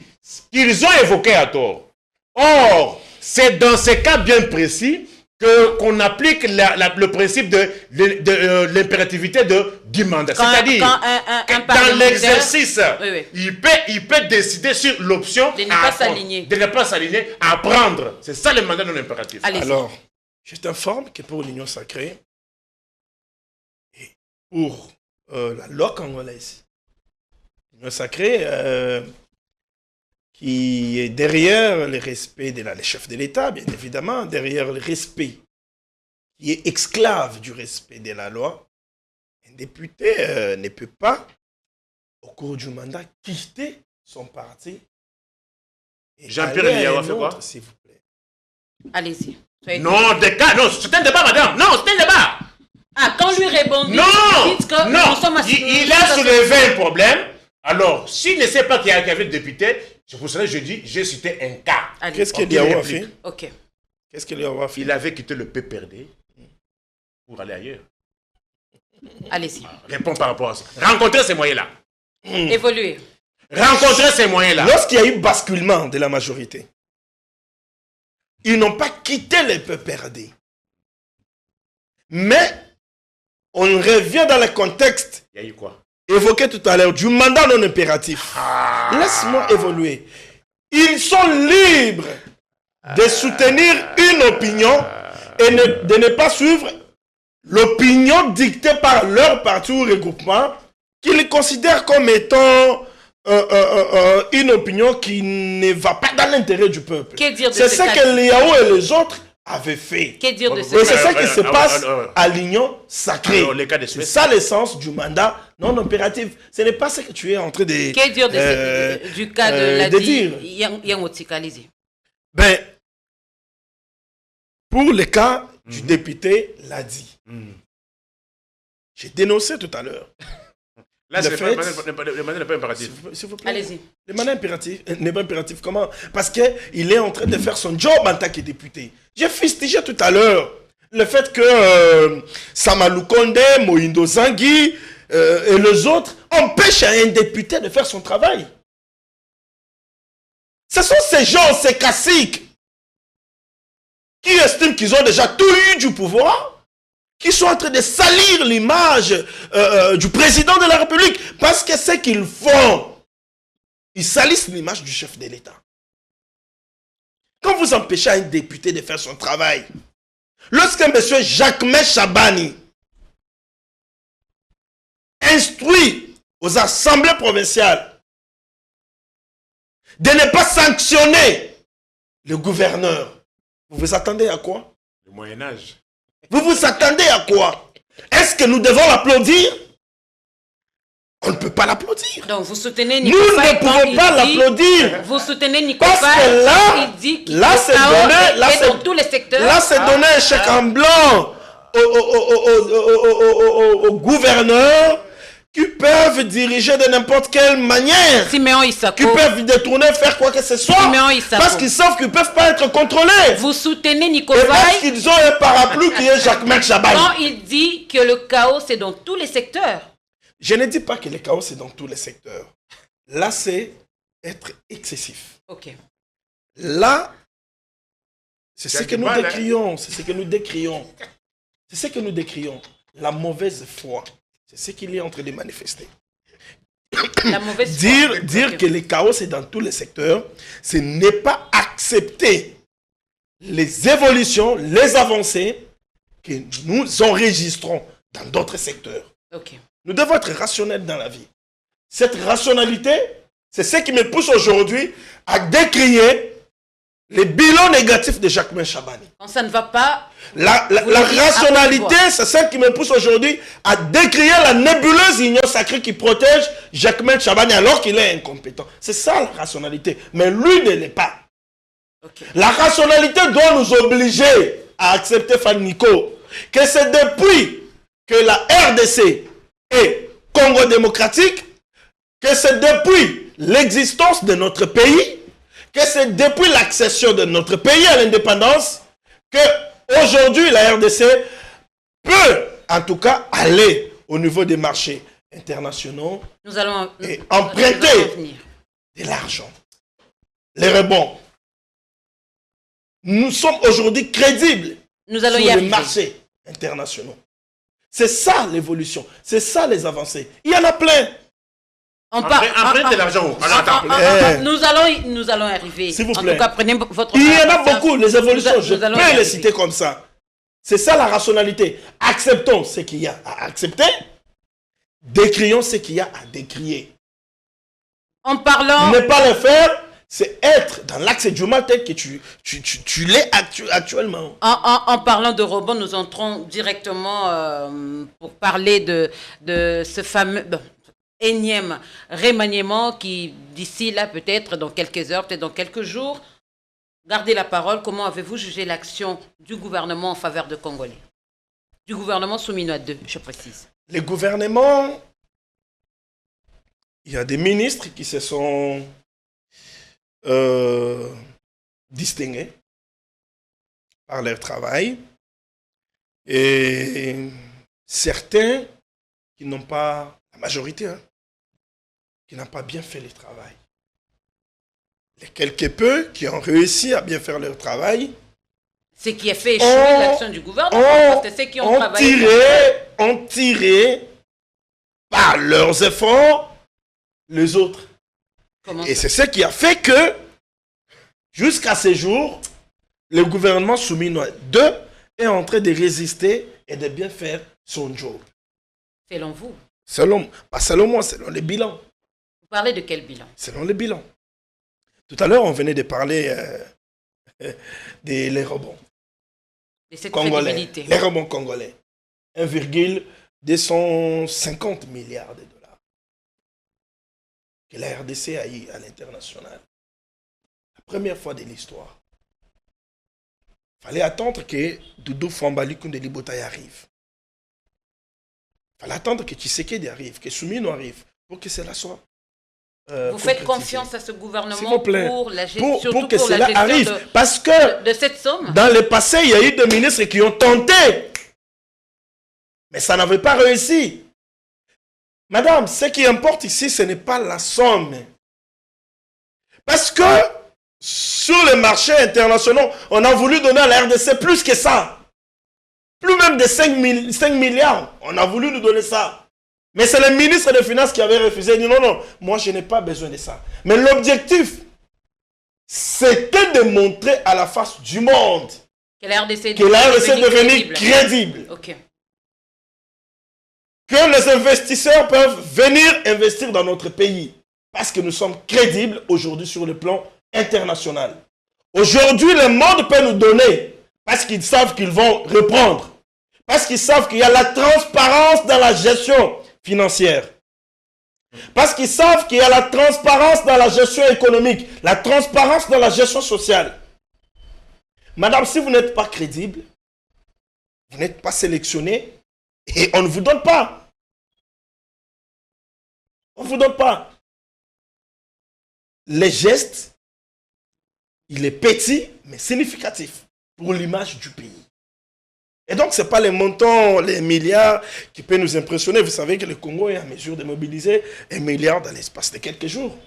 qu'ils ont évoqué à tort. Or, c'est dans ces cas bien précis qu'on applique le principe de l'impérativité du mandat. C'est-à-dire, dans l'exercice,
oui.
il peut décider sur l'option
de ne pas s'aligner
à prendre. C'est ça le mandat non impératif.
Alors, je t'informe que pour l'Union sacrée et pour la loi congolaise, l'Union sacrée qui est derrière le respect de les chefs de l'État, bien évidemment, derrière le respect, qui est esclave du respect de la loi, un député ne peut pas, au cours du mandat, quitter son parti.
Jean-Pierre Eliaou a fait quoi?
S'il vous plaît.
Allez-y.
Non, c'est un débat, madame. Non, c'est un débat.
Ah, quand lui répondit,
non,
dites que nous sommes
il a soulevé un problème. Alors, s'il ne sait pas qu'il y avait des députés, c'est pour cela que je dis, j'ai cité un cas.
Qu'est-ce que Eliaou a fait?
Ok.
Qu'est-ce que Eliaou a fait?
Il avait quitté le PPRD pour aller ailleurs.
Allez-y.
Réponds par rapport à ça. Rencontrer ces moyens-là.
Évoluer.
Rencontrer ces moyens-là.
Lorsqu'il y a eu basculement de la majorité, ils n'ont pas quitté le PPRD. Mais on revient dans le contexte.
Il y a eu quoi?
Évoqué tout à l'heure, du mandat non impératif. Laisse-moi évoluer. Ils sont libres de soutenir une opinion et de ne pas suivre l'opinion dictée par leur parti ou regroupement qu'ils considèrent comme étant une opinion qui ne va pas dans l'intérêt du peuple. C'est ce que Eliaou et les autres avaient fait.
Que dire de
Et c'est ça qui se passe à l'Union sacrée.
Alors,
c'est ça l'essence du mandat non impératif. Ce n'est pas ce que tu es en train de...
Que dire du cas de la Yangotika, allez-y.
Ben, pour le cas du député Ladi, j'ai dénoncé tout à l'heure.
Là, le mandat n'est pas impératif.
S'il vous plaît.
Allez-y.
Le mandat impératif n'est pas impératif. Comment? Parce qu'il est en train de faire son job en tant que député. J'ai fustigé tout à l'heure le fait que Samalou Kondé, Moïndo Zangui et les autres empêchent un député de faire son travail. Ce sont ces gens, ces classiques, qui estiment qu'ils ont déjà tout eu du pouvoir, qui sont en train de salir l'image du président de la République. Parce que ce qu'ils font, ils salissent l'image du chef de l'État. Quand vous empêchez un député de faire son travail, lorsque M. Jacques-Mé Chabani instruit aux assemblées provinciales de ne pas sanctionner le gouverneur, vous vous attendez à quoi?
Le Moyen-Âge.
Vous vous attendez à quoi? Est-ce que nous devons l'applaudir? On ne peut pas l'applaudir.
Donc vous soutenez
Nous
Nico Faye
ne pouvons pas l'applaudir.
Vous soutenez Nico
Parce
Faye
que là,
il dit qu'il
là c'est donné, là
dans tous les secteurs.
Là c'est donné un chèque en blanc aux gouverneurs qui peuvent diriger de n'importe quelle manière.
Siméon Issako.
Qui peuvent détourner, faire quoi que ce soit. Parce qu'ils savent qu'ils ne peuvent pas être contrôlés.
Vous soutenez Nico
Faye.
Et
parce qu'ils ont un parapluie qui est Jacques-Mé Chabani.
Quand il dit que le chaos c'est dans tous les secteurs.
Je ne dis pas que le chaos c'est dans tous les secteurs. Là c'est être excessif.
Ok.
Là, c'est ce que nous décrions. C'est ce que nous décrions. C'est ce que nous décrions. La mauvaise foi. C'est ce qu'il est en train de manifester.
La mauvaise
foi. Dire que le chaos est dans tous les secteurs, ce n'est pas accepter les évolutions, les avancées que nous enregistrons dans d'autres secteurs.
Ok.
Nous devons être rationnels dans la vie. Cette rationalité, c'est ce qui me pousse aujourd'hui à décrier les bilans négatifs de Jacques-Mé Chabani.
Ça ne va pas.
La rationalité, c'est celle qui me pousse aujourd'hui à décrier la nébuleuse union sacrée qui protège Jacques-Mé Chabani alors qu'il est incompétent. C'est ça la rationalité. Mais lui ne l'est pas. Okay. La rationalité doit nous obliger à accepter Fannico que c'est depuis que la RDC est Congo démocratique, que c'est depuis l'existence de notre pays, que c'est depuis l'accession de notre pays à l'indépendance que aujourd'hui la RDC peut en tout cas aller au niveau des marchés internationaux et emprunter de l'argent. Les rebonds nous sommes aujourd'hui crédibles
Nous allons
sur
y
les
arriver.
marchés internationaux. C'est ça l'évolution, c'est ça les avancées. Il y en a plein.
On parle.
Après de l'argent où? Attends.
Nous allons arriver.
S'il vous
En
plaît.
tout cas, prenez votre.
Il y en a beaucoup, les évolutions, je
nous allons y
peux les
arriver.
citer comme ça. C'est ça la rationalité. Acceptons ce qu'il y a à accepter, décrions ce qu'il y a à décrier.
En parlant.
Ne pas le faire, c'est être dans l'axe du mal tel que tu l'es actuellement.
En parlant de rebond, nous entrons directement pour parler de ce fameux énième remaniement qui, d'ici là, peut-être dans quelques heures, peut-être dans quelques jours, gardez la parole. Comment avez-vous jugé l'action du gouvernement en faveur de Congolais? Du gouvernement Souminois 2, je précise.
Les gouvernements, il y a des ministres qui se sont distingués par leur travail et certains qui n'ont pas, la majorité, qui n'ont pas bien fait le travail. Les quelque peu qui ont réussi à bien faire leur travail
Ce qui a fait échouer l'action du gouvernement, parce que ceux qui ont travaillé...
ont tiré par leurs efforts les autres.
Comment
Et
ça?
c'est ce qui a fait que, jusqu'à ce jour, le gouvernement Souminois 2 est en train de résister et de bien faire son job.
Selon vous?
Pas selon moi, selon les bilans.
Vous parlez de quel bilan?
Selon les bilans. Tout à l'heure, on venait de parler des rebonds
De cette
congolais.
crédibilité.
Les rebonds congolais. 1,250 milliards de dollars que la RDC a eu à l'international. La première fois de l'histoire. Il fallait attendre que Doudou Fambali Koundé Boutaï arrive. Il fallait attendre que Tshisekedi arrive, que Soumino arrive, pour que cela soit
Vous faites
concrétisé.
confiance à ce
S'il
gouvernement
vous plaît.
pour la gestion,
Pour que
pour la
cela
gestion
arrive. Parce que
de cette somme?
dans le passé, il y a eu des ministres qui ont tenté. Mais ça n'avait pas réussi. Madame, ce qui importe ici, ce n'est pas la somme. Parce que sur les marchés internationaux, on a voulu donner à la RDC plus que ça. Plus même de 5 milliards. On a voulu nous donner ça. Mais c'est le ministre des Finances qui avait refusé. Il dit non, non, moi je n'ai pas besoin de ça. Mais l'objectif, c'était de montrer à la face du monde
Que la RDC
que la RDC est devenue crédible.
Ok.
Que les investisseurs peuvent venir investir dans notre pays. Parce que nous sommes crédibles aujourd'hui sur le plan international. Aujourd'hui, le monde peut nous donner. Parce qu'ils savent qu'ils vont reprendre. Parce qu'ils savent qu'il y a la transparence dans la gestion financière. Parce qu'ils savent qu'il y a la transparence dans la gestion économique. La transparence dans la gestion sociale. Madame, si vous n'êtes pas crédible, vous n'êtes pas sélectionné et on ne vous donne pas. On ne vous donne pas. Les gestes, il est petit, mais significatif pour l'image du pays. Et donc, ce n'est pas les montants, les milliards qui peuvent nous impressionner. Vous savez que le Congo est en mesure de mobiliser 1 milliard dans l'espace de quelques jours.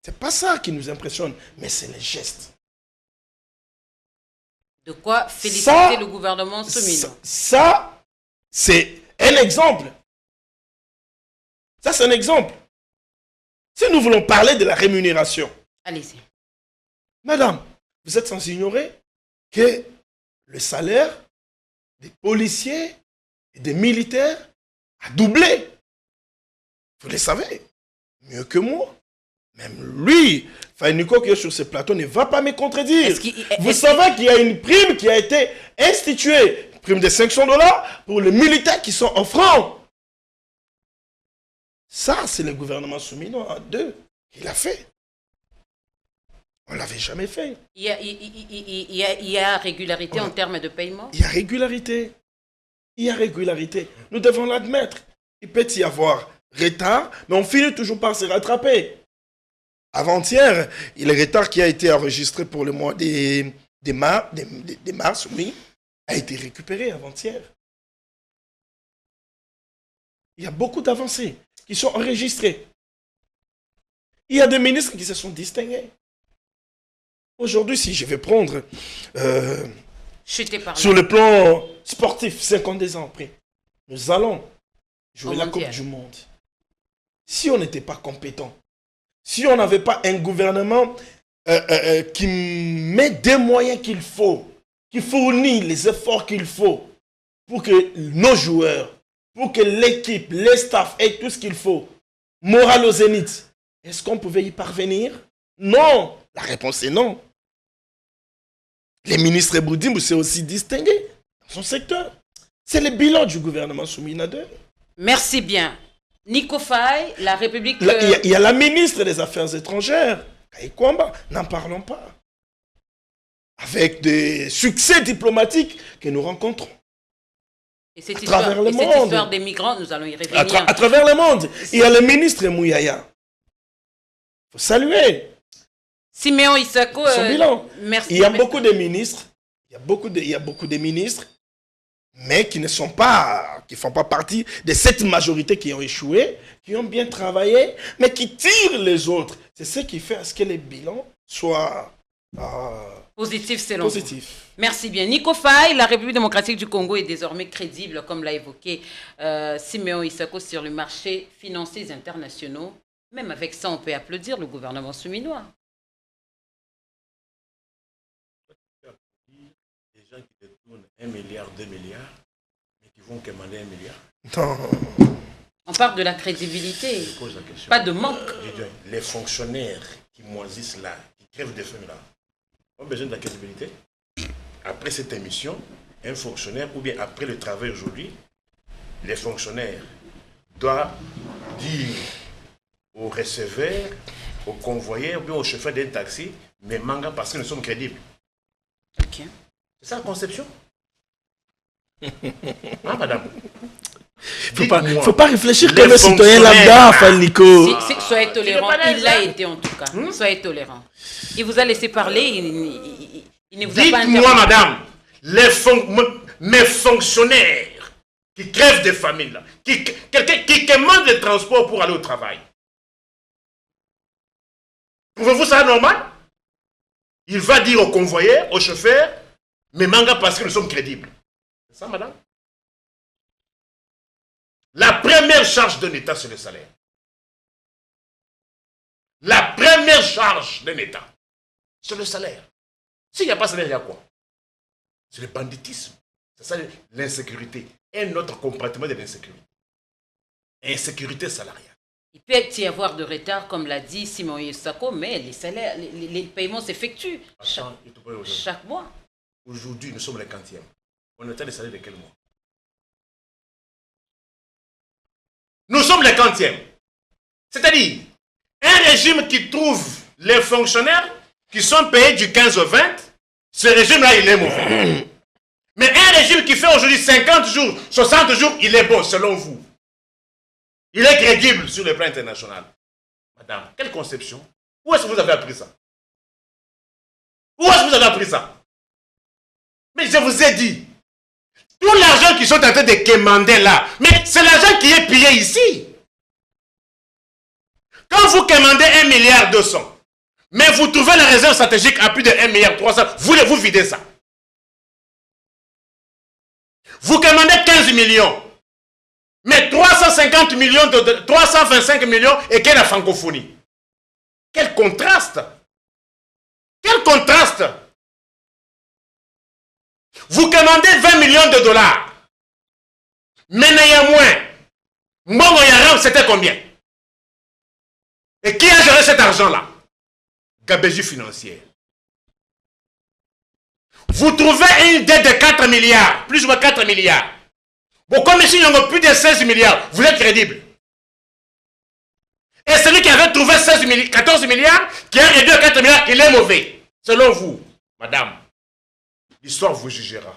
Ce n'est pas ça qui nous impressionne, mais c'est les gestes.
De quoi féliciter le gouvernement Soumino.
Ça, c'est un exemple. Ça, c'est un exemple. Si nous voulons parler de la rémunération,
Allez-y.
madame, vous êtes sans ignorer que le salaire des policiers et des militaires a doublé. Vous le savez, mieux que moi. Même lui, Faïniko qui est sur ce plateau ne va pas me contredire. Vous savez qu'il y a une prime qui a été instituée, une prime de 500 $ pour les militaires qui sont en front. Ça, c'est le gouvernement Soumino 2 qui l'a fait. On ne l'avait jamais fait.
Il y a régularité en termes de paiement?
Il y a régularité. Il y a régularité. Nous devons l'admettre. Il peut y avoir retard, mais on finit toujours par se rattraper. Avant-hier, le retard qui a été enregistré pour le mois de mars, oui, a été récupéré avant-hier. Il y a beaucoup d'avancées qui sont enregistrées. Il y a des ministres qui se sont distingués. Aujourd'hui, si je vais prendre
Chuté par là.
sur le plan sportif, 52 ans après, nous allons jouer
Au
la
mondial.
Coupe du Monde. Si on n'était pas compétent, si on n'avait pas un gouvernement qui met des moyens qu'il faut, qui fournit les efforts qu'il faut pour que nos joueurs, pour que l'équipe, les staffs aient tout ce qu'il faut, moral au zénith, est-ce qu'on pouvait y parvenir? Non. La réponse est non. Les ministres Boudimou s'est aussi distingué dans son secteur. C'est le bilan du gouvernement Souminader.
Merci bien. Nico Faye, la République...
Il y a la ministre des Affaires étrangères, Kaïkwamba, n'en parlons pas. Avec des succès diplomatiques que nous rencontrons.
Et cette
travers le
cette
monde.
histoire des migrants, nous allons y revenir.
À travers le monde. Il y a le ministre Mouyaya. Il faut saluer
Siméon Isako,
son bilan.
merci.
Il y a beaucoup de ministres, il y a beaucoup de ministres, mais qui ne font pas partie de cette majorité qui ont échoué, qui ont bien travaillé, mais qui tirent les autres. C'est ce qui fait à ce que les bilans soient
Positif selon vous.
positifs.
Merci bien. Nico Faye, la République démocratique du Congo est désormais crédible, comme l'a évoqué Siméon Isako, sur le marché financiers internationaux. Même avec ça, on peut applaudir le gouvernement souminois.
Des gens qui détournent 1 milliard, 2 milliards, mais qui vont commander 1 milliard.
Non.
On parle de la crédibilité,
Je pose la question.
pas de manque.
Les fonctionnaires qui moisissent là, qui crèvent des femmes là, ont besoin de la crédibilité. Après cette émission, un fonctionnaire, ou bien après le travail aujourd'hui, les fonctionnaires doivent dire au receveur, au convoyeur, ou bien au chauffeur d'un taxi, mais manga parce que nous sommes crédibles.
Ok.
C'est ça la conception? Ah, madame.
Faut pas réfléchir
Les
comme un citoyen
fonctionnaires.
lambda, Falnico.
Soyez tolérant.
tu n'es pas
Il l'a
là.
été en tout cas. Soyez tolérant. Il vous a laissé parler. Il ne vous a pas interrompu.
Dites-moi, madame, mes fonctionnaires qui crèvent des familles, là, qui commandent les transports pour aller au travail. Trouvez-vous ça normal? Il va dire au convoyeur, au chauffeur, mais manga parce que nous sommes crédibles. C'est ça, madame? La première charge d'un État, c'est le salaire. La première charge d'un État, c'est le salaire. S'il n'y a pas de salaire, il y a quoi? C'est le banditisme. C'est ça l'insécurité. Un autre compartiment de l'insécurité. Insécurité salariale.
Il peut y avoir de retard, comme l'a dit Simon Yesako, mais les salaires, les paiements s'effectuent chaque mois.
Aujourd'hui, nous sommes les 40e. On atteint les salaires de quel mois? Nous sommes les 40e. C'est-à-dire, un régime qui trouve les fonctionnaires qui sont payés du 15 au 20, ce régime-là, il est mauvais. Mais un régime qui fait aujourd'hui 50 jours, 60 jours, il est bon, selon vous. Il est crédible sur le plan international. Madame, quelle conception? Où est-ce que vous avez appris ça? Où est-ce que vous avez appris ça? Mais je vous ai dit, tout l'argent qu'ils sont en train de commander là, mais c'est l'argent qui est pillé ici. Quand vous commandez 1 milliard 200, mais vous trouvez la réserve stratégique à plus de 1 milliard 300, voulez-vous vider ça? Vous commandez 15 millions, mais 350 millions, 325 millions et quelle la francophonie? Quel contraste! Quel contraste! Vous commandez 20 millions de dollars, mais néanmoins, Mbongo Yaram, c'était combien? Et qui a géré cet argent-là? Gabegie financière. Vous trouvez une dette de 4 milliards, plus ou moins 4 milliards. Bon, comme ici, il y en a plus de 16 milliards, vous êtes crédible. Et celui qui avait trouvé 14 milliards, qui a réduit à 4 milliards, il est mauvais. Selon vous, madame, l'histoire vous jugera.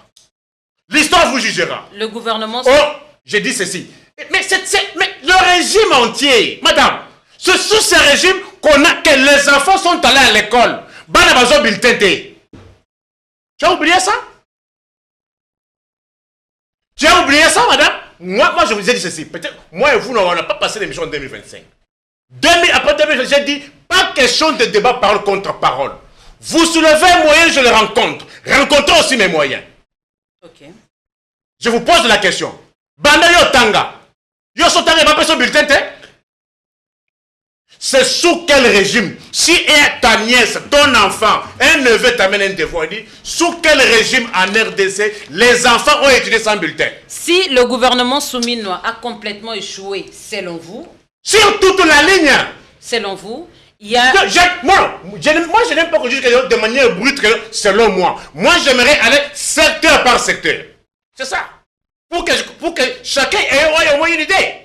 L'histoire vous jugera.
Le gouvernement...
Oh, j'ai dit ceci. Mais le régime entier, madame, c'est sous ce régime que les enfants sont allés à l'école. Banabazo bulletin. Tu as oublié ça? Tu as oublié ça, madame? Moi, je vous ai dit ceci. Peut-être, moi et vous, on n'a pas passé l'émission en 2025. Après 2025, j'ai dit, pas question de débat parole contre parole. Vous soulevez un moyen, je le rencontre. Rencontrez aussi mes moyens.
Ok.
Je vous pose la question. Banda yo tanga. Yo so tanga pas son bulletin. C'est sous quel régime? Si ta nièce, ton enfant, un neveu t'amène un devoir, il dit, sous quel régime en RDC les enfants ont étudié sans bulletin?
Si le gouvernement souminois a complètement échoué, selon vous,
sur toute la ligne,
selon vous, il y a...
Moi, je n'aime pas que je dise de manière brute, selon moi. Moi, j'aimerais aller secteur par secteur. C'est ça. Pour que chacun ait au moins une idée.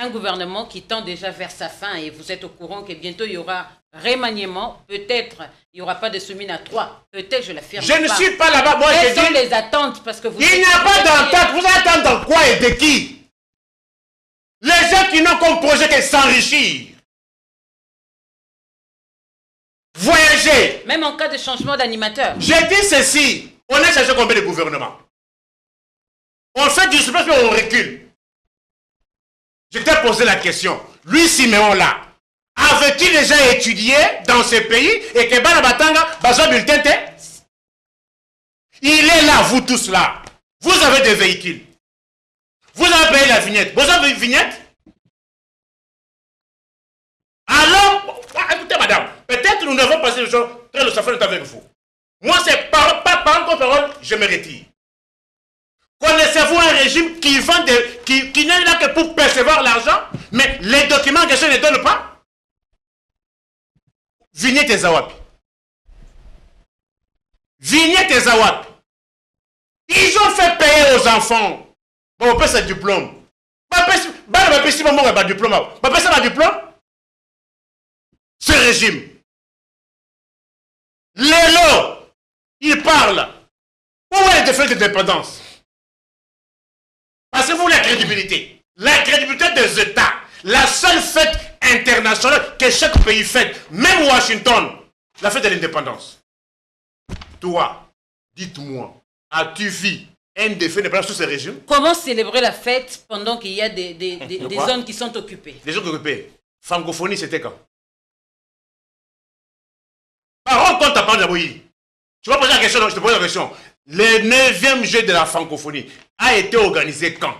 Un gouvernement qui tend déjà vers sa fin et vous êtes au courant que bientôt il y aura remaniement. Peut-être il n'y aura pas de soumine à 3. Peut-être, je l'affirme.
Je ne suis pas là-bas. Moi,
quelles sont les attentes parce que vous...
Il n'y a pas d'entente. Vous attendez quoi et de qui? Les gens qui n'ont comme projet que s'enrichir. Voyager.
Même en cas de changement d'animateur.
J'ai dit ceci. On a cherché combien de gouvernements? On fait du souplesse, mais on recule. Je t'ai posé la question. Lui, Siméon, là, avait-il déjà étudié dans ce pays et que Banabatanga, Bazo Bulletin, il est là, vous tous là. Vous avez des véhicules. Vous avez payé la vignette. Vous avez une vignette? Alors, écoutez, madame, peut-être nous n'avons pas les choses très le savoir avec vous. Moi, c'est pas parole contre parole, je me retire. Connaissez-vous un régime qui vend qui n'est là que pour percevoir l'argent, mais les documents en question ne donnent pas? Vignette et Zawapi. Vignette et Zawapi. Ils ont fait payer aux enfants. Bon, on peut ce diplôme. Ce régime. Lélo, il parle. Où est le défense de dépendance? Parce que vous, la crédibilité des États, la seule fête internationale que chaque pays fête, même Washington, la fête de l'indépendance. Toi, dites-moi, as-tu vu un défait d'indépendance sous ce régime?
Comment célébrer la fête pendant qu'il y a des zones qui sont occupées?
Les zones occupées. Francophonie, c'était quand? Par contre, tu as parlé de la bouillie. Tu vas poser la question, non, je te pose la question. Le 9e jeu de la francophonie a été organisé quand?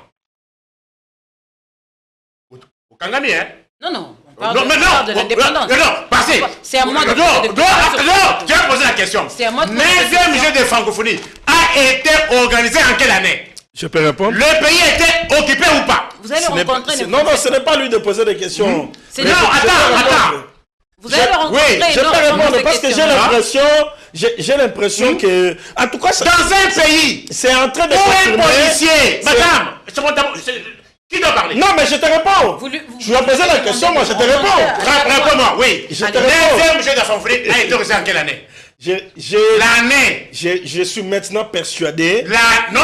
Au Kangami, hein?
Non, on parle de l'indépendance.
Non, passez.
C'est à moi de
Non, tu as posé la question.
C'est à moi de
9e jeu de francophonie a été organisé en quelle année?
Je peux répondre?
Le pays était occupé ou pas?
Vous allez rencontrer...
Non, ce n'est pas lui de poser des questions.
Non, attends.
Vous allez le rencontrer.
Oui, je peux répondre parce que j'ai l'impression que, en tout cas,
dans un pays,
c'est en train de
un policier, madame, qui doit parler?
Non, mais je te réponds. Je lui ai posé la question, moi je te réponds.
Réponds-moi, oui.
Je te réponds.
Le 9e jeu de la francophonie a été organisé en quelle année? L'année.
Je suis maintenant persuadé.
Non.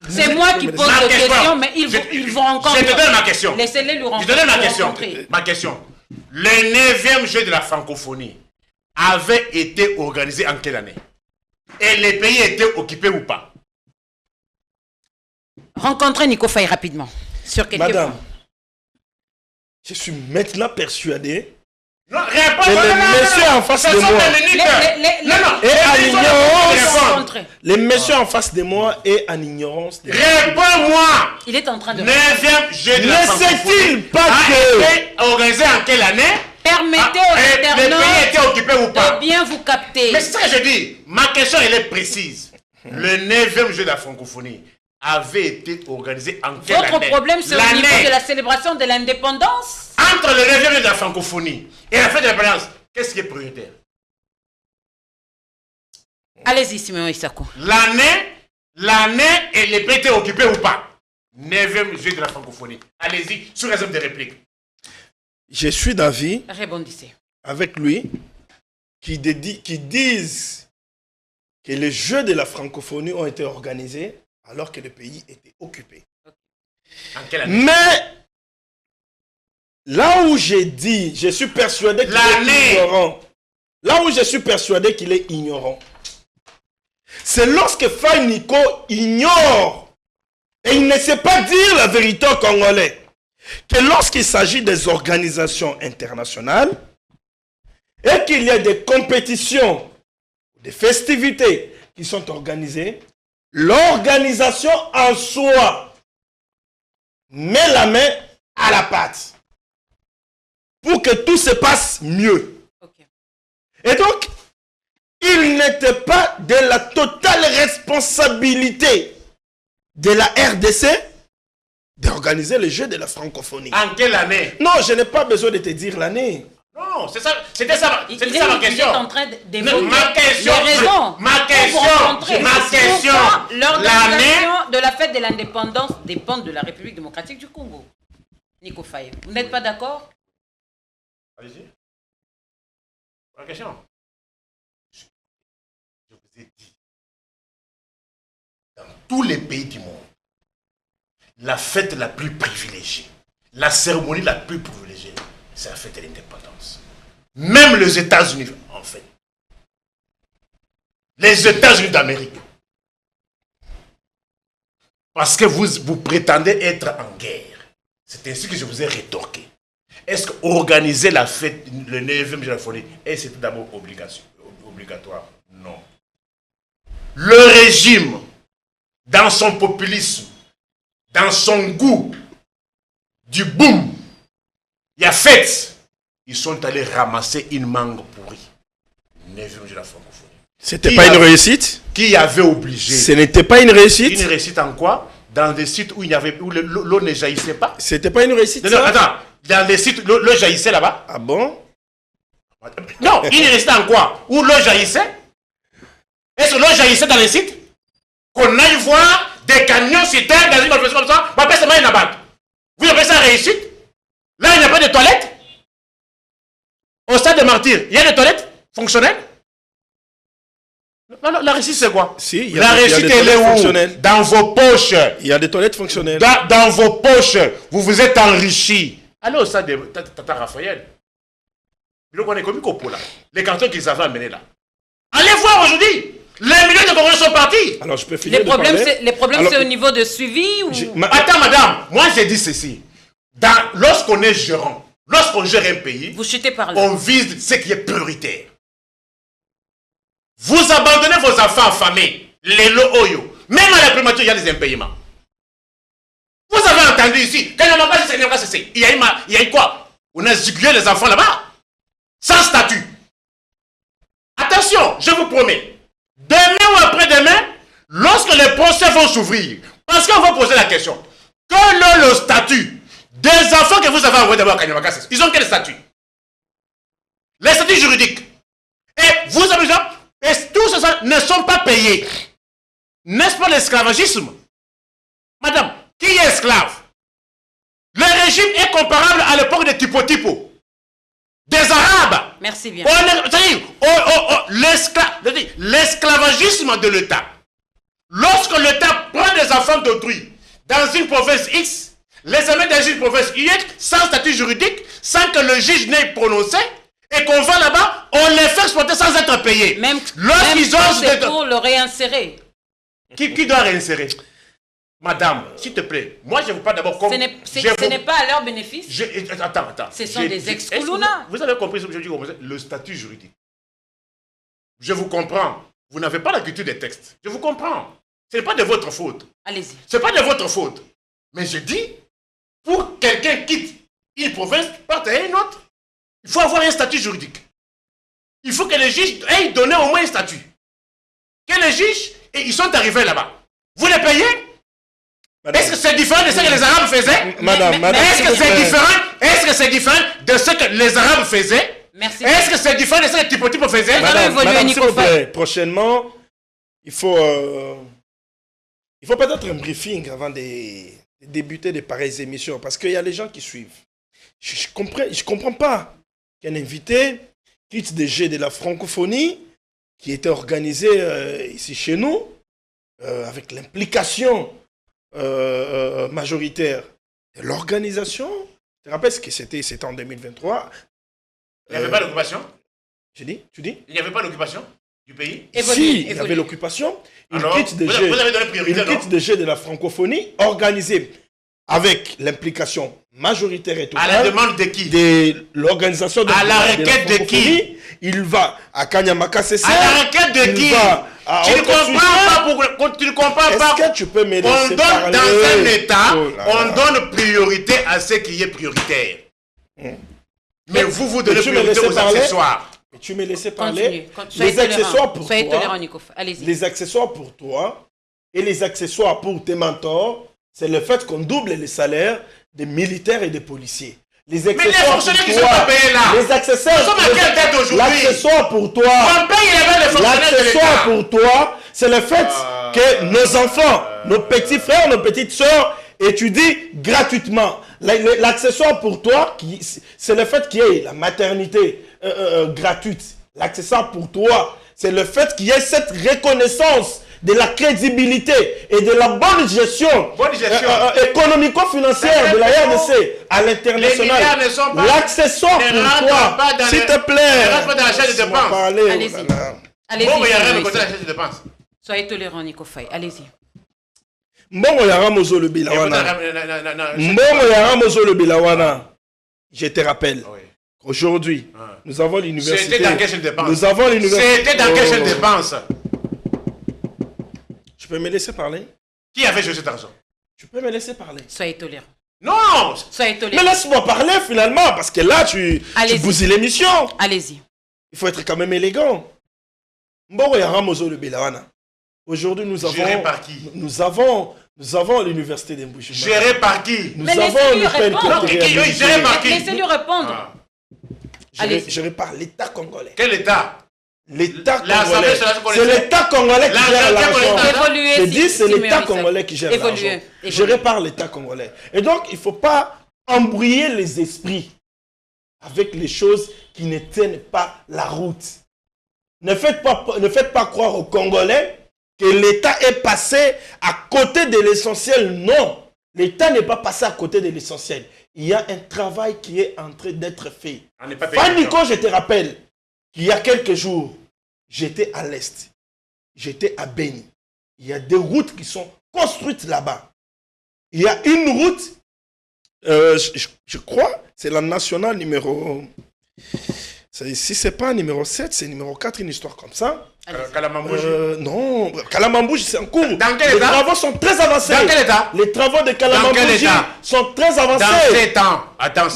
C'est moi qui pose la question, mais ils vont rencontrer.
Je te donne ma question.
Laissez-les lui rencontrer.
Je te donne ma question. Le 9e jeu de la francophonie avait été organisé en quelle année? Et les pays étaient occupés ou pas?
Rencontrez Nico Faye rapidement. Sur quelques
Madame,
points.
je suis maintenant persuadé
non, réponds,
que les messieurs en face de moi et à l'ignorance. Les messieurs en face de moi et en ignorance.
Réponds-moi.
Il est en train de...
9e jeu de la francophonie.
Ne sait-il pas
que... a été organisé en quelle année?
Permettez aux internautes
les pays étaient occupés ou pas?
de bien vous capter.
Mais c'est ça que je dis. Ma question, elle est précise. Le 9e jeu de la francophonie avait été organisé en quelle année?
Votre problème, c'est au niveau de la célébration de l'indépendance.
Entre le 9e jeu de la francophonie et la fête de l'indépendance, qu'est-ce qui est prioritaire?
Allez-y, Siméon Isako.
L'année et les pays étaient occupés ou pas? 9e jeu de la francophonie. Allez-y, sous réserve de répliques.
Je suis d'avis
Rebondissez.
avec lui qui disent que les Jeux de la francophonie ont été organisés alors que le pays était occupé.
En quelle année?
Mais là où j'ai dit, je suis persuadé qu'il est ignorant. Là où je suis persuadé qu'il est ignorant, c'est lorsque Faye Nico ignore et il ne sait pas dire la vérité aux Congolais. Que lorsqu'il s'agit des organisations internationales, et qu'il y a des compétitions, des festivités qui sont organisées, l'organisation en soi met la main à la pâte pour que tout se passe mieux.
Ok.
Et donc, il n'était pas de la totale responsabilité de la RDC d'organiser les Jeux de la francophonie.
En quelle année?
Non, je n'ai pas besoin de te dire l'année.
Non, c'est ça, c'était ça ma question.
Il est en train d'évoquer
Ma question,
les raisons.
ma question,
L'organisation de la fête de l'indépendance dépend de la République démocratique du Congo. Nico Faye, vous n'êtes pas d'accord?
Allez-y. La question. Je vous ai dit, dans tous les pays du monde, la fête la plus privilégiée, la cérémonie la plus privilégiée, c'est la fête de l'indépendance. Même les États-Unis, en fait. Les États-Unis d'Amérique. Parce que vous prétendez être en guerre. C'est ainsi que je vous ai rétorqué. Est-ce qu'organiser la fête, le 9e jour de la folie, est-ce d'abord obligatoire? Non. Le régime, dans son populisme, dans son goût du boom, il y a fête. Ils sont allés ramasser une mangue pourrie. 9e jour de la francophonie.
C'était pas une réussite?
Qui avait obligé?
Ce n'était pas une réussite?
Une réussite en quoi? Dans des sites où l'eau ne jaillissait pas.
C'était pas une réussite?
Non, attends. Dans des sites où l'eau jaillissait là-bas.
Ah bon?
Non, une réussite en quoi? Où l'eau jaillissait? Est-ce que l'eau jaillissait dans les sites? Qu'on aille voir des camions citernes dans une manifestation comme ça, on appelle ça une abatte. Vous appelez ça réussite? Là, il n'y a pas de toilettes? Au stade de Martyrs, il y a des toilettes fonctionnelles? Non, la réussite, c'est quoi?
Si,
la réussite, elle est où? Dans vos poches.
Il y a des toilettes fonctionnelles.
Dans vos poches, vous vous êtes enrichi. Allez au stade de Tata Raphaël. Les cartons qu'ils avaient amenés là. Allez voir aujourd'hui. Les millions de Congolais sont partis.
Alors, je peux finir
Les problèmes, c'est au niveau de suivi ou...
Attends, madame. Moi, j'ai dit ceci. Lorsqu'on est gérant, lorsqu'on gère un pays,
vous chutez par là.
On vise ce qui est prioritaire. Vous abandonnez vos enfants affamés, les loyo. Même à la primature, il y a des impayements. Vous avez entendu ici, quand il n'y a pas cessé, il y a eu quoi? On a zigouillé les enfants là-bas, sans statut. Attention, je vous promets, demain ou après-demain, lorsque les procès vont s'ouvrir, parce qu'on va poser la question, quel est le statut des enfants que vous avez envoyés d'abord à Kanyamaka? Ils ont quel statut? Les statuts juridiques. Et vous avez déjà... Et tous ces gens ne sont pas payés. N'est-ce pas l'esclavagisme? Madame, qui est esclave? Le régime est comparable à l'époque des typo-typo. Des Arabes.
Merci bien.
L'esclavagisme de l'État. Lorsque l'État prend des enfants d'autrui dans une province X, les amène dans une province Y, sans statut juridique, sans que le juge n'ait prononcé, et qu'on va là-bas, on les fait exploiter sans être payés.
Même
c'est
pour le réinsérer.
Qui doit réinsérer? Madame, s'il te plaît, moi je vous parle d'abord comme...
Ce n'est pas à leur bénéfice.
Attends.
Ce sont des ex-Koulouna.
Vous avez compris ce que je dis, le statut juridique. Je vous comprends. Vous n'avez pas la culture des textes. Je vous comprends. Ce n'est pas de votre faute.
Allez-y.
Ce n'est pas de votre faute. Mais je dis, pour quelqu'un quitte une province, parte à une autre, il faut avoir un statut juridique. Il faut que les juges aient donné au moins un statut. Que les juges, ils sont arrivés là-bas. Vous les payez? Est-ce que c'est différent de ce que les Arabes faisaient?
Madame,
est-ce que c'est différent de ce que les Arabes faisaient?
Merci.
Est-ce que c'est différent de ce que Tipo faisait?
Madame, s'il vous plaît, prochainement, il faut peut-être un briefing avant de débuter de pareilles émissions, parce qu'il y a les gens qui suivent. Je comprends pas qu'un invité quitte des Jeux de la francophonie qui était organisé ici chez nous, avec l'implication majoritaire de l'organisation. Je te rappelle ce que c'était en 2023.
Il n'y avait pas d'occupation?
Tu dis?
Il n'y avait pas d'occupation du pays?
Si, il y avait l'occupation. Il quitte des Jeux de la francophonie organisés avec l'implication majoritaire et totale.
À la demande de qui?
De l'organisation de
À la requête de qui?
Il va à Kanyamaka CC.
À la requête de qui? Tu ne comprends pas.
Est-ce que tu peux me laisser
on donne
parler?
dans un État,
on
donne priorité à ce qui est prioritaire. Mais vous donnez priorité aux accessoires.
Mais tu me laissais parler.
Les accessoires pour toi. Allez-y.
Les accessoires pour toi et les accessoires pour tes mentors, c'est le fait qu'on double les salaires des militaires et des policiers. Les accessoires
mais les fonctionnaires qui sont pas payés là.
Les accessoires.
Nous sommes à quelle date aujourd'hui?
L'accessoire pour toi.
On paye les fonctionnaires de
l'accessoire pour toi, c'est le fait que nos enfants, nos petits frères, nos petites sœurs étudient gratuitement. L'accessoire pour toi, c'est le fait qu'il y ait la maternité gratuite. L'accessoire pour toi, c'est le fait qu'il y ait cette reconnaissance de la crédibilité et de la bonne gestion, économico-financière de la RDC à l'international. L'accessoire pour toi, s'il te plaît.
Allez-y. Soyez tolérant, Nico Faye. Allez-y.
Mbongo yara mozo le bilawana. Mbongo yara mozo le bilawana. Je te rappelle. Aujourd'hui, nous avons l'université.
C'était dans quelle chaîne de dépense?
Nous avons l'université.
C'était dans quelle chaîne de dépense?
Tu peux me laisser parler?
Qui avait joué cet argent?
Tu peux me laisser parler?
Soyez tolérant.
Non!
Soyez tolérant.
Mais laisse-moi parler finalement, parce que là, tu bousilles l'émission.
Allez-y.
Il faut être quand même élégant. Mbongo yara mozo le bilawana. Aujourd'hui, nous avons.
Géré par qui?
Nous avons l'université d'Embouchement.
Géré par qui?
Nous avons une peine
géré par qui?
Laissez-lui répondre.
Géré par l'État congolais.
Quel État?
L'État congolais. C'est l'État congolais qui gère l'argent. Je dis, c'est l'État congolais qui gère l'argent. Géré par l'État congolais. Et donc, il ne faut pas embrouiller les esprits avec les choses qui ne tiennent pas la route. Ne faites pas croire aux Congolais que l'État est passé à côté de l'essentiel. Non, l'État n'est pas passé à côté de l'essentiel. Il y a un travail qui est en train d'être fait. Nico, je te rappelle qu'il y a quelques jours, j'étais à l'Est. J'étais à Beni. Il y a des routes qui sont construites là-bas. Il y a une route, je crois, c'est la nationale numéro... Si ce n'est pas numéro 7, c'est numéro 4, une histoire comme ça.
Kalamambouji.
Non, Kalamambouji, c'est en cours.
Dans quel
Les
état?
travaux sont très avancés.
Dans quel état?
Les travaux de Kalamambouji sont très avancés.
Dans 7 ans. Attends.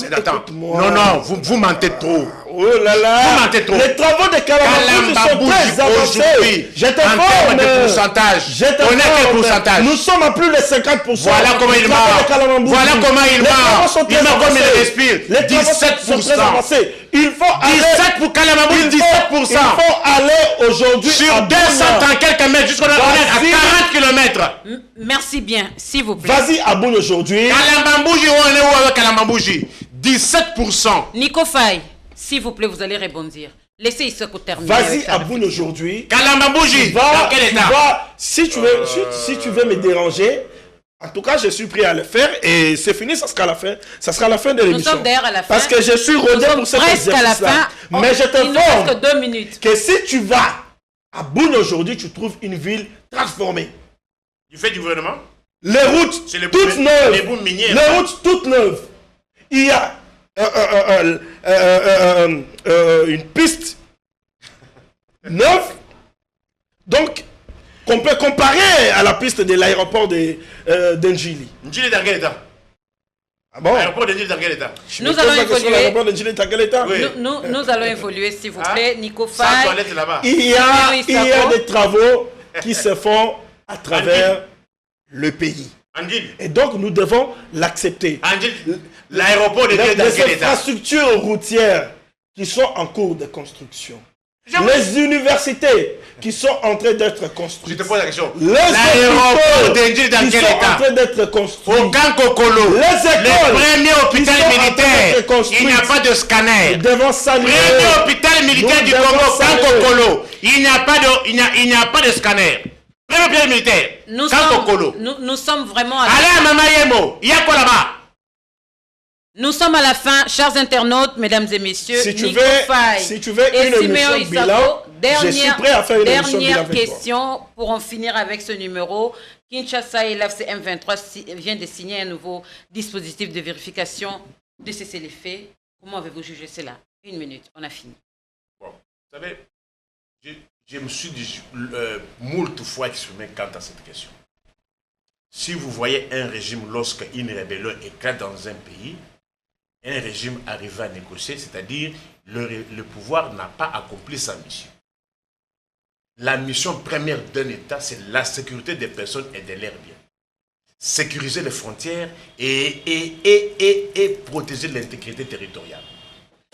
Non, vous mentez trop.
Oh là là.
Vous mentez trop.
Les travaux de Kalamambouji sont très avancés. Je te
en termes de pourcentage. On est quel pourcentage?
Nous sommes à plus de 50%.
Voilà comment il marche. Voilà comment il marche. Il marche comme il respire.
Les travaux sont très avancés. Il faut aller.
17 pour Kalamambouji, 17%.
Il faut aller aujourd'hui.
Sur 230 quelques mètres, jusqu'à à 40 km.
Merci bien, s'il vous plaît.
Vas-y à Boune aujourd'hui.
Kalamambouji, on est où avec Kalamambouji? 17%.
Nico Faye, s'il vous plaît, vous allez rebondir. Laissez Isoko terminer.
Vas-y à Boune aujourd'hui.
Kalamambouji, dans quel état?
Si tu veux me déranger, en tout cas, je suis prêt à le faire et c'est fini, ça sera la fin. Ça sera la fin de l'émission.
Nous sommes d'ailleurs à la fin.
Parce que je suis rodé pour cet exercice-là. Mais je t'informe que si tu vas à Boune aujourd'hui, tu trouves une ville transformée.
Du fait du gouvernement?
Les routes toutes neuves.
Les boules minières.
Les routes toutes neuves. Il y a une piste neuve. Donc, qu'on peut comparer à la piste de l'aéroport d'Ndjili.
Ndjili dans quel état?
Ah bon?
L'aéroport d'Ndjili dans quel état?
Nous allons évoluer.
L'aéroport d'Ndjili dans quel état?
Oui.
Nous allons évoluer, s'il vous plaît. Nico Faye.
Sans toilette là-bas.
Il y a des travaux qui se font à travers le pays.
Ndjili.
Et donc, nous devons l'accepter.
Ndjili, l'aéroport d'Ndjili dans quel
Les
état?
infrastructures routières qui sont en cours de construction. Les universités qui sont en train d'être construites.
Je te pose la question.
L'aéroport
d'Ndjili dans quel
état? Qui sont en train d'être construits.
Au Kankokolo.
Les écoles.
Le premier hôpital militaire. Il n'y a pas de scanner.
Nous devons saluer.
Premier hôpital militaire du Congo, Kankokolo. Il n'y a pas de scanner. Premier hôpital militaire. Kankokolo.
Nous sommes vraiment à
allez à Mama Yemo. Il y a quoi là-bas?
Nous sommes à la fin, chers internautes, mesdames et messieurs.
Si tu veux une émission bilan, je suis prêt à faire une émission bilan
Dernière
avec toi.
question pour en finir avec ce numéro. Kinshasa et l'AFC M23 viennent de signer un nouveau dispositif de vérification de cessez-les-feux. Comment avez-vous jugé cela? 1 minute, on a fini.
Bon, vous savez, je me suis moult fois exprimé quant à cette question. Si vous voyez un régime, lorsqu'une rébellion éclate dans un pays, un régime arrive à négocier, c'est-à-dire le pouvoir n'a pas accompli sa mission. La mission première d'un État, c'est la sécurité des personnes et de leurs biens. Sécuriser les frontières et protéger l'intégrité territoriale.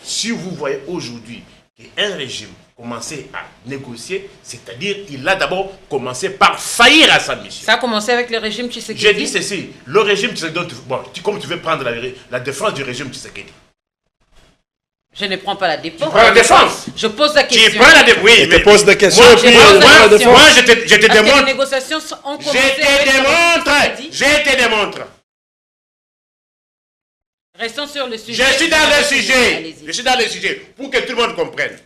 Si vous voyez aujourd'hui qu'un régime commençait à négocier, c'est-à-dire qu'il a d'abord commencé par faillir à sa mission.
Ça a commencé avec le régime Tshisekedi.
J'ai dit ceci, le régime Tshisekedi, bon, comme tu veux prendre la défense du régime Tshisekedi.
Je ne prends pas la défense.
Tu prends la défense.
Je pose la question.
Tu prends la défense. Oui,
Je te pose des questions.
Moi,
puis,
moi, je te
Parce que les
démontre.
négociations ont commencé
Je te démontre.
Restons sur le sujet.
Je suis dans le sujet.
Allez-y.
Je suis dans le sujet pour que tout le monde comprenne.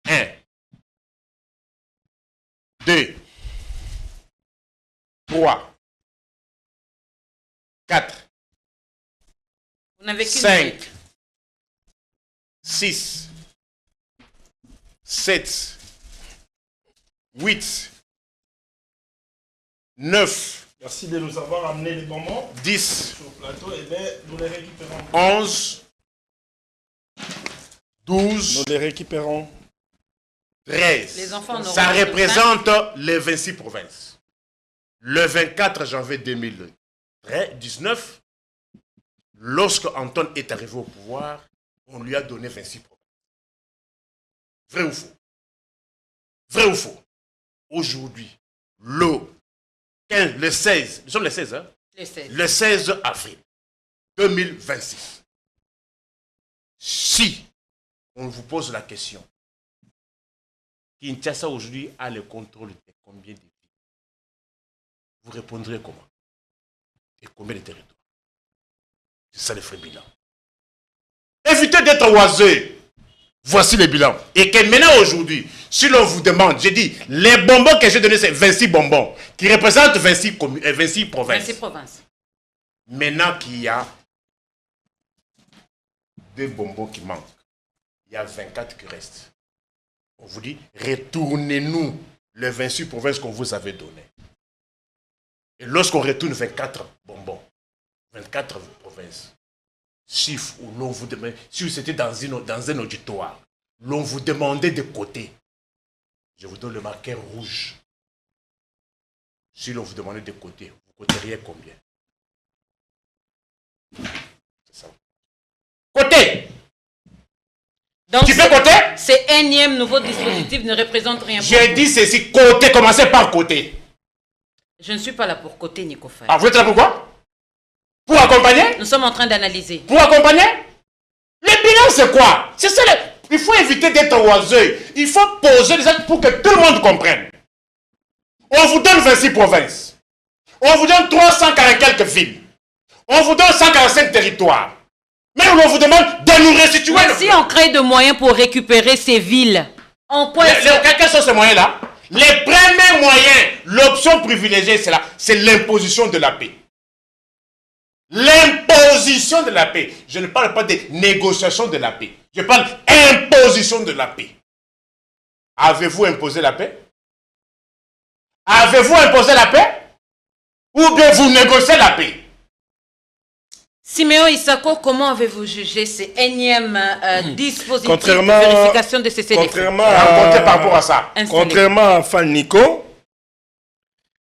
1, 2, 3, 4,
Vous n'avez qu'une
5,
minute.
6, 7, 8, 9,
Merci de nous avoir amené les bonbons
10,
sur le plateau. Et bien, nous les récupérons.
11,
Nous
12,
les récupérons.
13.
Les enfants n'auront
Ça
pas de
représente les 26 provinces. Le 24 janvier 2019, lorsque Anton est arrivé au pouvoir, on lui a donné 26 provinces. Vrai ou faux? Vrai ou faux? Aujourd'hui, le 16, nous sommes le 16, hein?
Les 16.
Le 16 avril 2026. Si on vous pose la question, Kinshasa aujourd'hui a le contrôle de combien de villes? Vous répondrez comment? Et combien de territoires? C'est ça le vrai bilan. Évitez d'être oiseux. Voici le bilan. Et que maintenant aujourd'hui, si l'on vous demande, j'ai dit, les bonbons que j'ai donnés, c'est 26 bonbons, qui représentent 26 provinces.
26 provinces.
Maintenant qu'il y a des bonbons qui manquent, il y a 24 qui restent. On vous dit, retournez-nous les 26 provinces qu'on vous avait données. Et lorsqu'on retourne 24 bonbons, 24 provinces, chiffre où l'on vous demande, si c'était dans un auditoire, l'on vous demandait de côté, je vous donne le marqueur rouge. Si l'on vous demandait de côté, vous coteriez combien? C'est ça. Côté!
Donc,
Tu peux côté?
ces énième nouveau dispositif ne représente rien pour
J'ai
vous.
dit ceci, côté, commencez par côté.
Je ne suis pas là pour côté, Nico Faye.
Ah, vous êtes là pourquoi? Pour accompagner?
Nous sommes en train d'analyser.
Pour accompagner? Le bilan, c'est quoi? C'est ça. Il faut éviter d'être oiseux. Il faut poser des actes pour que tout le monde comprenne. On vous donne 26 provinces. On vous donne 340 quelques villes. On vous donne 145 territoires. Mais on vous demande de nous restituer.
Mais si on crée de moyens pour récupérer ces villes, en quoi
Quels sont ces moyens-là? Les premiers moyens, l'option privilégiée, c'est l'imposition de la paix. L'imposition de la paix. Je ne parle pas de négociation de la paix. Je parle imposition de la paix. Avez-vous imposé la paix? Avez-vous imposé la paix? Ou bien vous négociez la paix?
Siméon Isako, comment avez-vous jugé ces énièmes dispositifs de
Contrairement-
vérification de ces CDF?
Contrairement
Racontez par rapport à ça.
Contrairement à Fan Nico,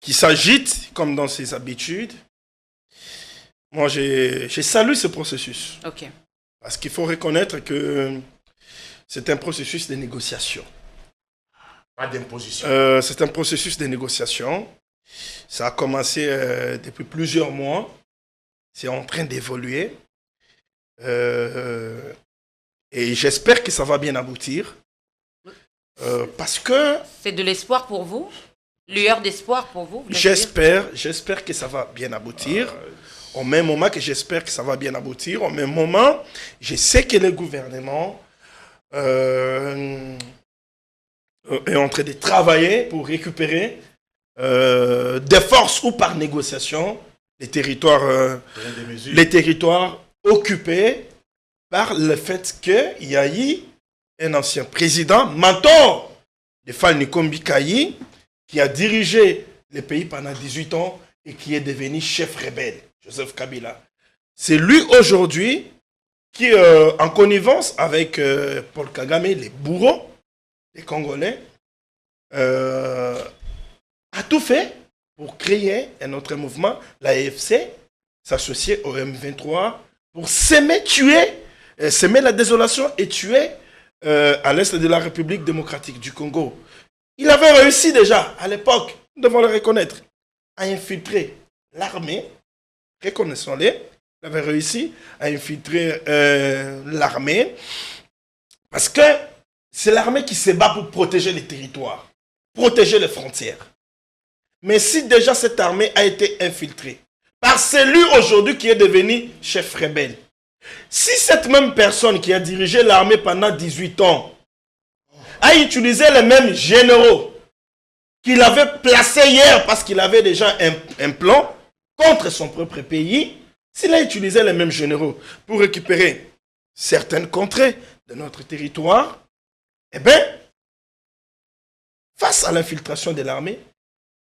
qui s'agite comme dans ses habitudes, moi j'ai salué ce processus.
Ok.
Parce qu'il faut reconnaître que c'est un processus de négociation.
Pas d'imposition.
C'est un processus de négociation. Ça a commencé depuis plusieurs mois. C'est en train d'évoluer. Et j'espère que ça va bien aboutir. Parce que
C'est de l'espoir pour vous? Lueur d'espoir pour vous? Vous voulez dire?
j'espère que ça va bien aboutir. Au même moment que j'espère que ça va bien aboutir, au même moment, je sais que le gouvernement est en train de travailler pour récupérer de force ou par négociation les territoires occupés par le fait qu'il y a eu un ancien président, mentor de Fall Nikombi Kayi, qui a dirigé le pays pendant 18 ans et qui est devenu chef rebelle, Joseph Kabila. C'est lui aujourd'hui qui, en connivence avec Paul Kagame, les bourreaux, les Congolais, a tout fait pour créer un autre mouvement, l'AFC, s'associer au M23, pour semer la désolation et tuer à l'est de la République démocratique du Congo. Il avait réussi déjà, à l'époque, nous devons le reconnaître, à infiltrer l'armée, reconnaissons-le, il avait réussi à infiltrer l'armée, parce que c'est l'armée qui se bat pour protéger les territoires, protéger les frontières. Mais si déjà cette armée a été infiltrée par celui aujourd'hui qui est devenu chef rebelle, si cette même personne qui a dirigé l'armée pendant 18 ans a utilisé les mêmes généraux qu'il avait placés hier parce qu'il avait déjà un plan contre son propre pays, s'il a utilisé les mêmes généraux pour récupérer certaines contrées de notre territoire, eh bien, face à l'infiltration de l'armée,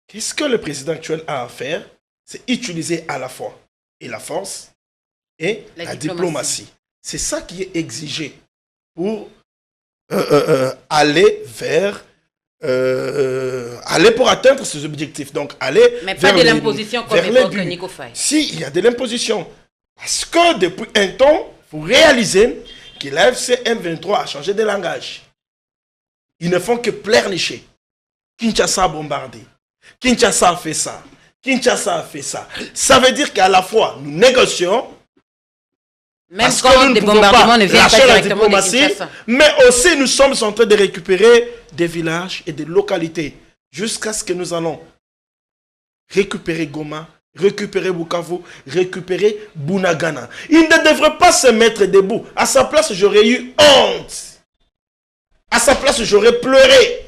qu'est-ce que le président actuel a à faire? C'est utiliser à la fois et la force et la diplomatie. C'est ça qui est exigé pour aller pour atteindre ses objectifs. Donc, aller
mais pas de l'imposition comme évoque Nico Faye.
Si, il y a de l'imposition. Parce que depuis un temps, il faut réaliser que l'AFC M23 a changé de langage. Ils ne font que pleurnicher. Kinshasa a bombardé. Kinshasa a fait ça. Kinshasa a fait ça. Ça veut dire qu'à la fois, nous négocions,
même
parce
quand
que nous
des
ne pouvons
bombardements
pas
ne viennent pas
lâcher la
directement de
diplomatie,
Kinshasa.
mais aussi nous sommes en train de récupérer des villages et des localités jusqu'à ce que nous allons récupérer Goma, récupérer Bukavu, récupérer Bunagana. Il ne devrait pas se mettre debout. À sa place, j'aurais eu honte. À sa place, j'aurais pleuré.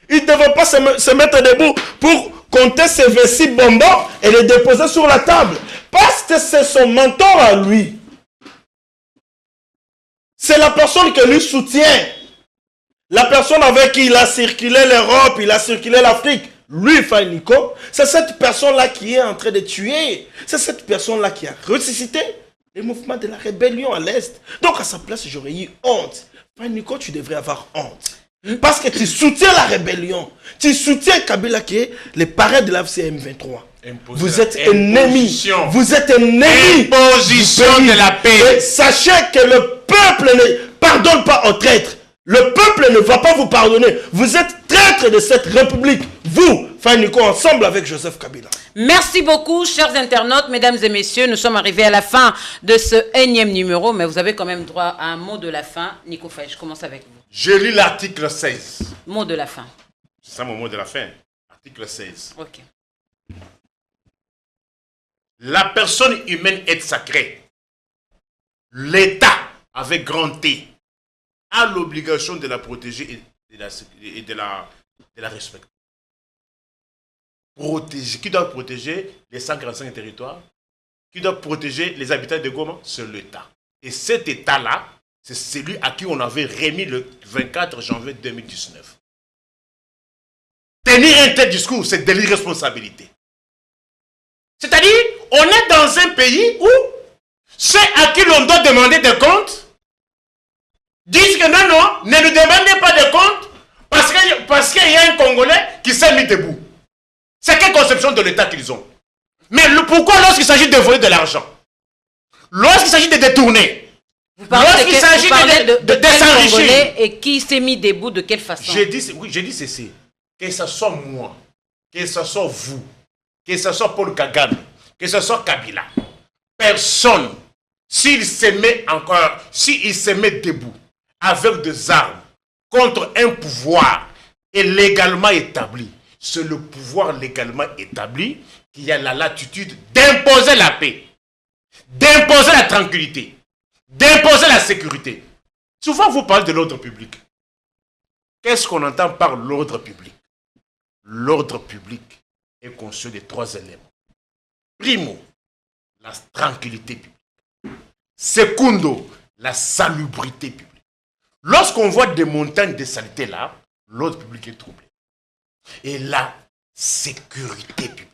Il ne devrait pas se mettre debout pour compter ses vessies bonbons et les déposer sur la table. Parce que c'est son mentor à lui. C'est la personne qui lui soutient. La personne avec qui il a circulé l'Europe, il a circulé l'Afrique. Lui, Faye Nico, c'est cette personne-là qui est en train de tuer. C'est cette personne-là qui a ressuscité les mouvements de la rébellion à l'Est. Donc à sa place, j'aurais eu honte. Faye Nico, tu devrais avoir honte. Parce que tu soutiens la rébellion. Tu soutiens Kabila qui est le parrain de l'AFC M23. Vous êtes ennemis. Vous êtes ennemis.
Imposition de la paix.
Et sachez que le peuple ne pardonne pas aux traîtres. Le peuple ne va pas vous pardonner. Vous êtes traîtres de cette république. Vous, Faye Nico, ensemble avec Joseph Kabila.
Merci beaucoup, chers internautes, mesdames et messieurs. Nous sommes arrivés à la fin de ce énième numéro, mais vous avez quand même droit à un mot de la fin. Nico Faye, je commence avec vous.
Je lis l'article 16.
Mot de la fin.
C'est ça mon mot de la fin. Article 16.
Ok.
La personne humaine est sacrée. L'État, avec grand T, a l'obligation de la protéger et de la respecter. Qui doit protéger les 145 territoires? Qui doit protéger les habitants de Goma? C'est l'État. Et cet État-là, c'est celui à qui on avait remis le 24 janvier 2019. Tenir un tel discours, c'est de l'irresponsabilité. C'est-à-dire, on est dans un pays où ceux à qui l'on doit demander des comptes disent que non, ne nous demandez pas de comptes parce qu'il y a un Congolais qui s'est mis debout. C'est quelle conception de l'État qu'ils ont? Mais pourquoi lorsqu'il s'agit de voler de l'argent? Lorsqu'il s'agit de détourner? Lorsqu'il s'agit de s'enrichir?
Et qui s'est mis debout de quelle façon?
J'ai dit ceci. Que ce soit moi, que ce soit vous, que ce soit Paul Kagame, que ce soit Kabila, personne, s'il se met debout avec des armes contre un pouvoir légalement établi, c'est le pouvoir légalement établi qui a la latitude d'imposer la paix, d'imposer la tranquillité, d'imposer la sécurité. Souvent, vous parlez de l'ordre public. Qu'est-ce qu'on entend par l'ordre public? L'ordre public est conçu de 3 éléments. Primo, la tranquillité publique. Secundo, la salubrité publique. Lorsqu'on voit des montagnes de saleté là, l'ordre public est troublé. Et la sécurité publique,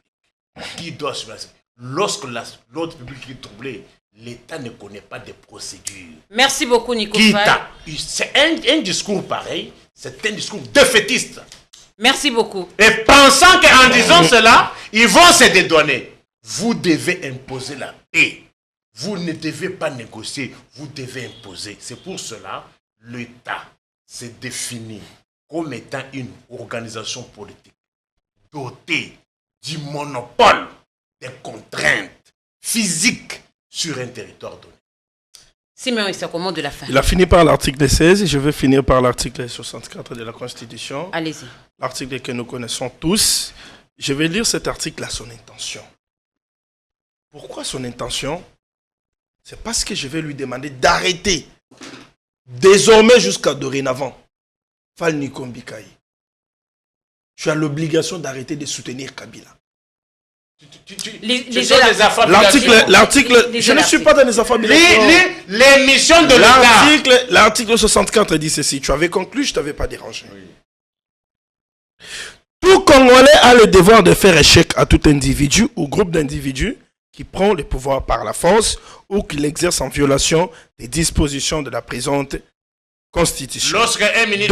qui doit se passer? Lorsque l'ordre public est troublé, l'État ne connaît pas de procédures.
Merci beaucoup, Nico Faye.
C'est un discours pareil, c'est un discours défaitiste.
Merci beaucoup.
Et pensant qu'en disant cela, ils vont se dédouaner. Vous devez imposer la paix. Vous ne devez pas négocier, vous devez imposer. C'est pour cela l'État s'est défini comme étant une organisation politique dotée du monopole des contraintes physiques sur un territoire donné.
Simeon Issa-Komo de la fin.
Il a fini par l'article 16 et je vais finir par l'article 64 de la Constitution.
Allez-y.
L'article que nous connaissons tous. Je vais lire cet article à son intention. Pourquoi son intention? C'est parce que je vais lui demander d'arrêter, désormais jusqu'à dorénavant, Fall Nikombi Kayi. Tu as l'obligation d'arrêter de soutenir Kabila. L'article, je ne suis pas dans les affaires bilatérales.
L'émission de l'État.
L'article 64 dit ceci. Tu avais conclu, je ne t'avais pas dérangé. Oui. Tout Congolais a le devoir de faire échec à tout individu ou groupe d'individus qui prend le pouvoir par la force ou qui l'exerce en violation des dispositions de la présente Constitution.
Lorsque Chabani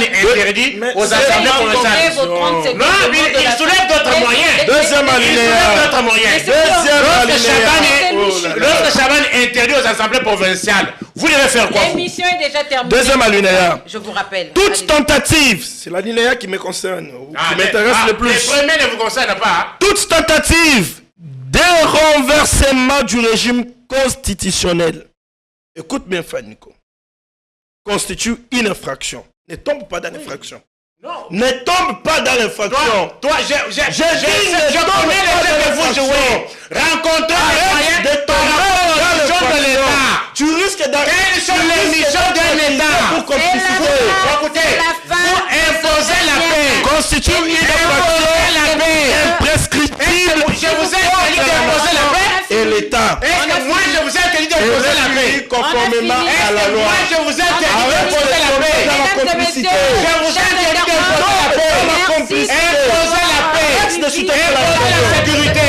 interdit aux assemblées provinciales. Non, il soulève d'autres moyens.
Deuxième alinéa.
Lorsque Chabani interdit aux assemblées provinciales, vous devez faire quoi?
L'émission est déjà terminée.
Deuxième alinéa.
Je vous rappelle.
Toute tentative, c'est l'alinéa qui me concerne, qui m'intéresse le plus.
Les premiers ne vous concernent pas.
Toute tentative de renversement du régime constitutionnel, écoute bien Faniko, constitue une infraction. Ne tombe pas dans l'infraction.
Non.
Ne tombe pas dans l'infraction.
Toi, je connais les jeux que vous jouez. Rencontrez les moyens
de tomber
de l'État.
Tu risques d'arriver.
Quelles sont les missions d'un État?
Pour complicité.
Écoutez, vous imposez la paix.
Constitue une infraction imprescriptible.
Je vous ai interdit d'imposer la paix.
Et l'État.
Est-ce que moi je vous ai interdit d'imposer la paix?
Conformément à la loi.
Moi je vous ai interdit d'imposer la paix.
Dans la complicité.
Je vous ai interdit d'imposer la paix. Imposer la paix. Imposer la sécurité.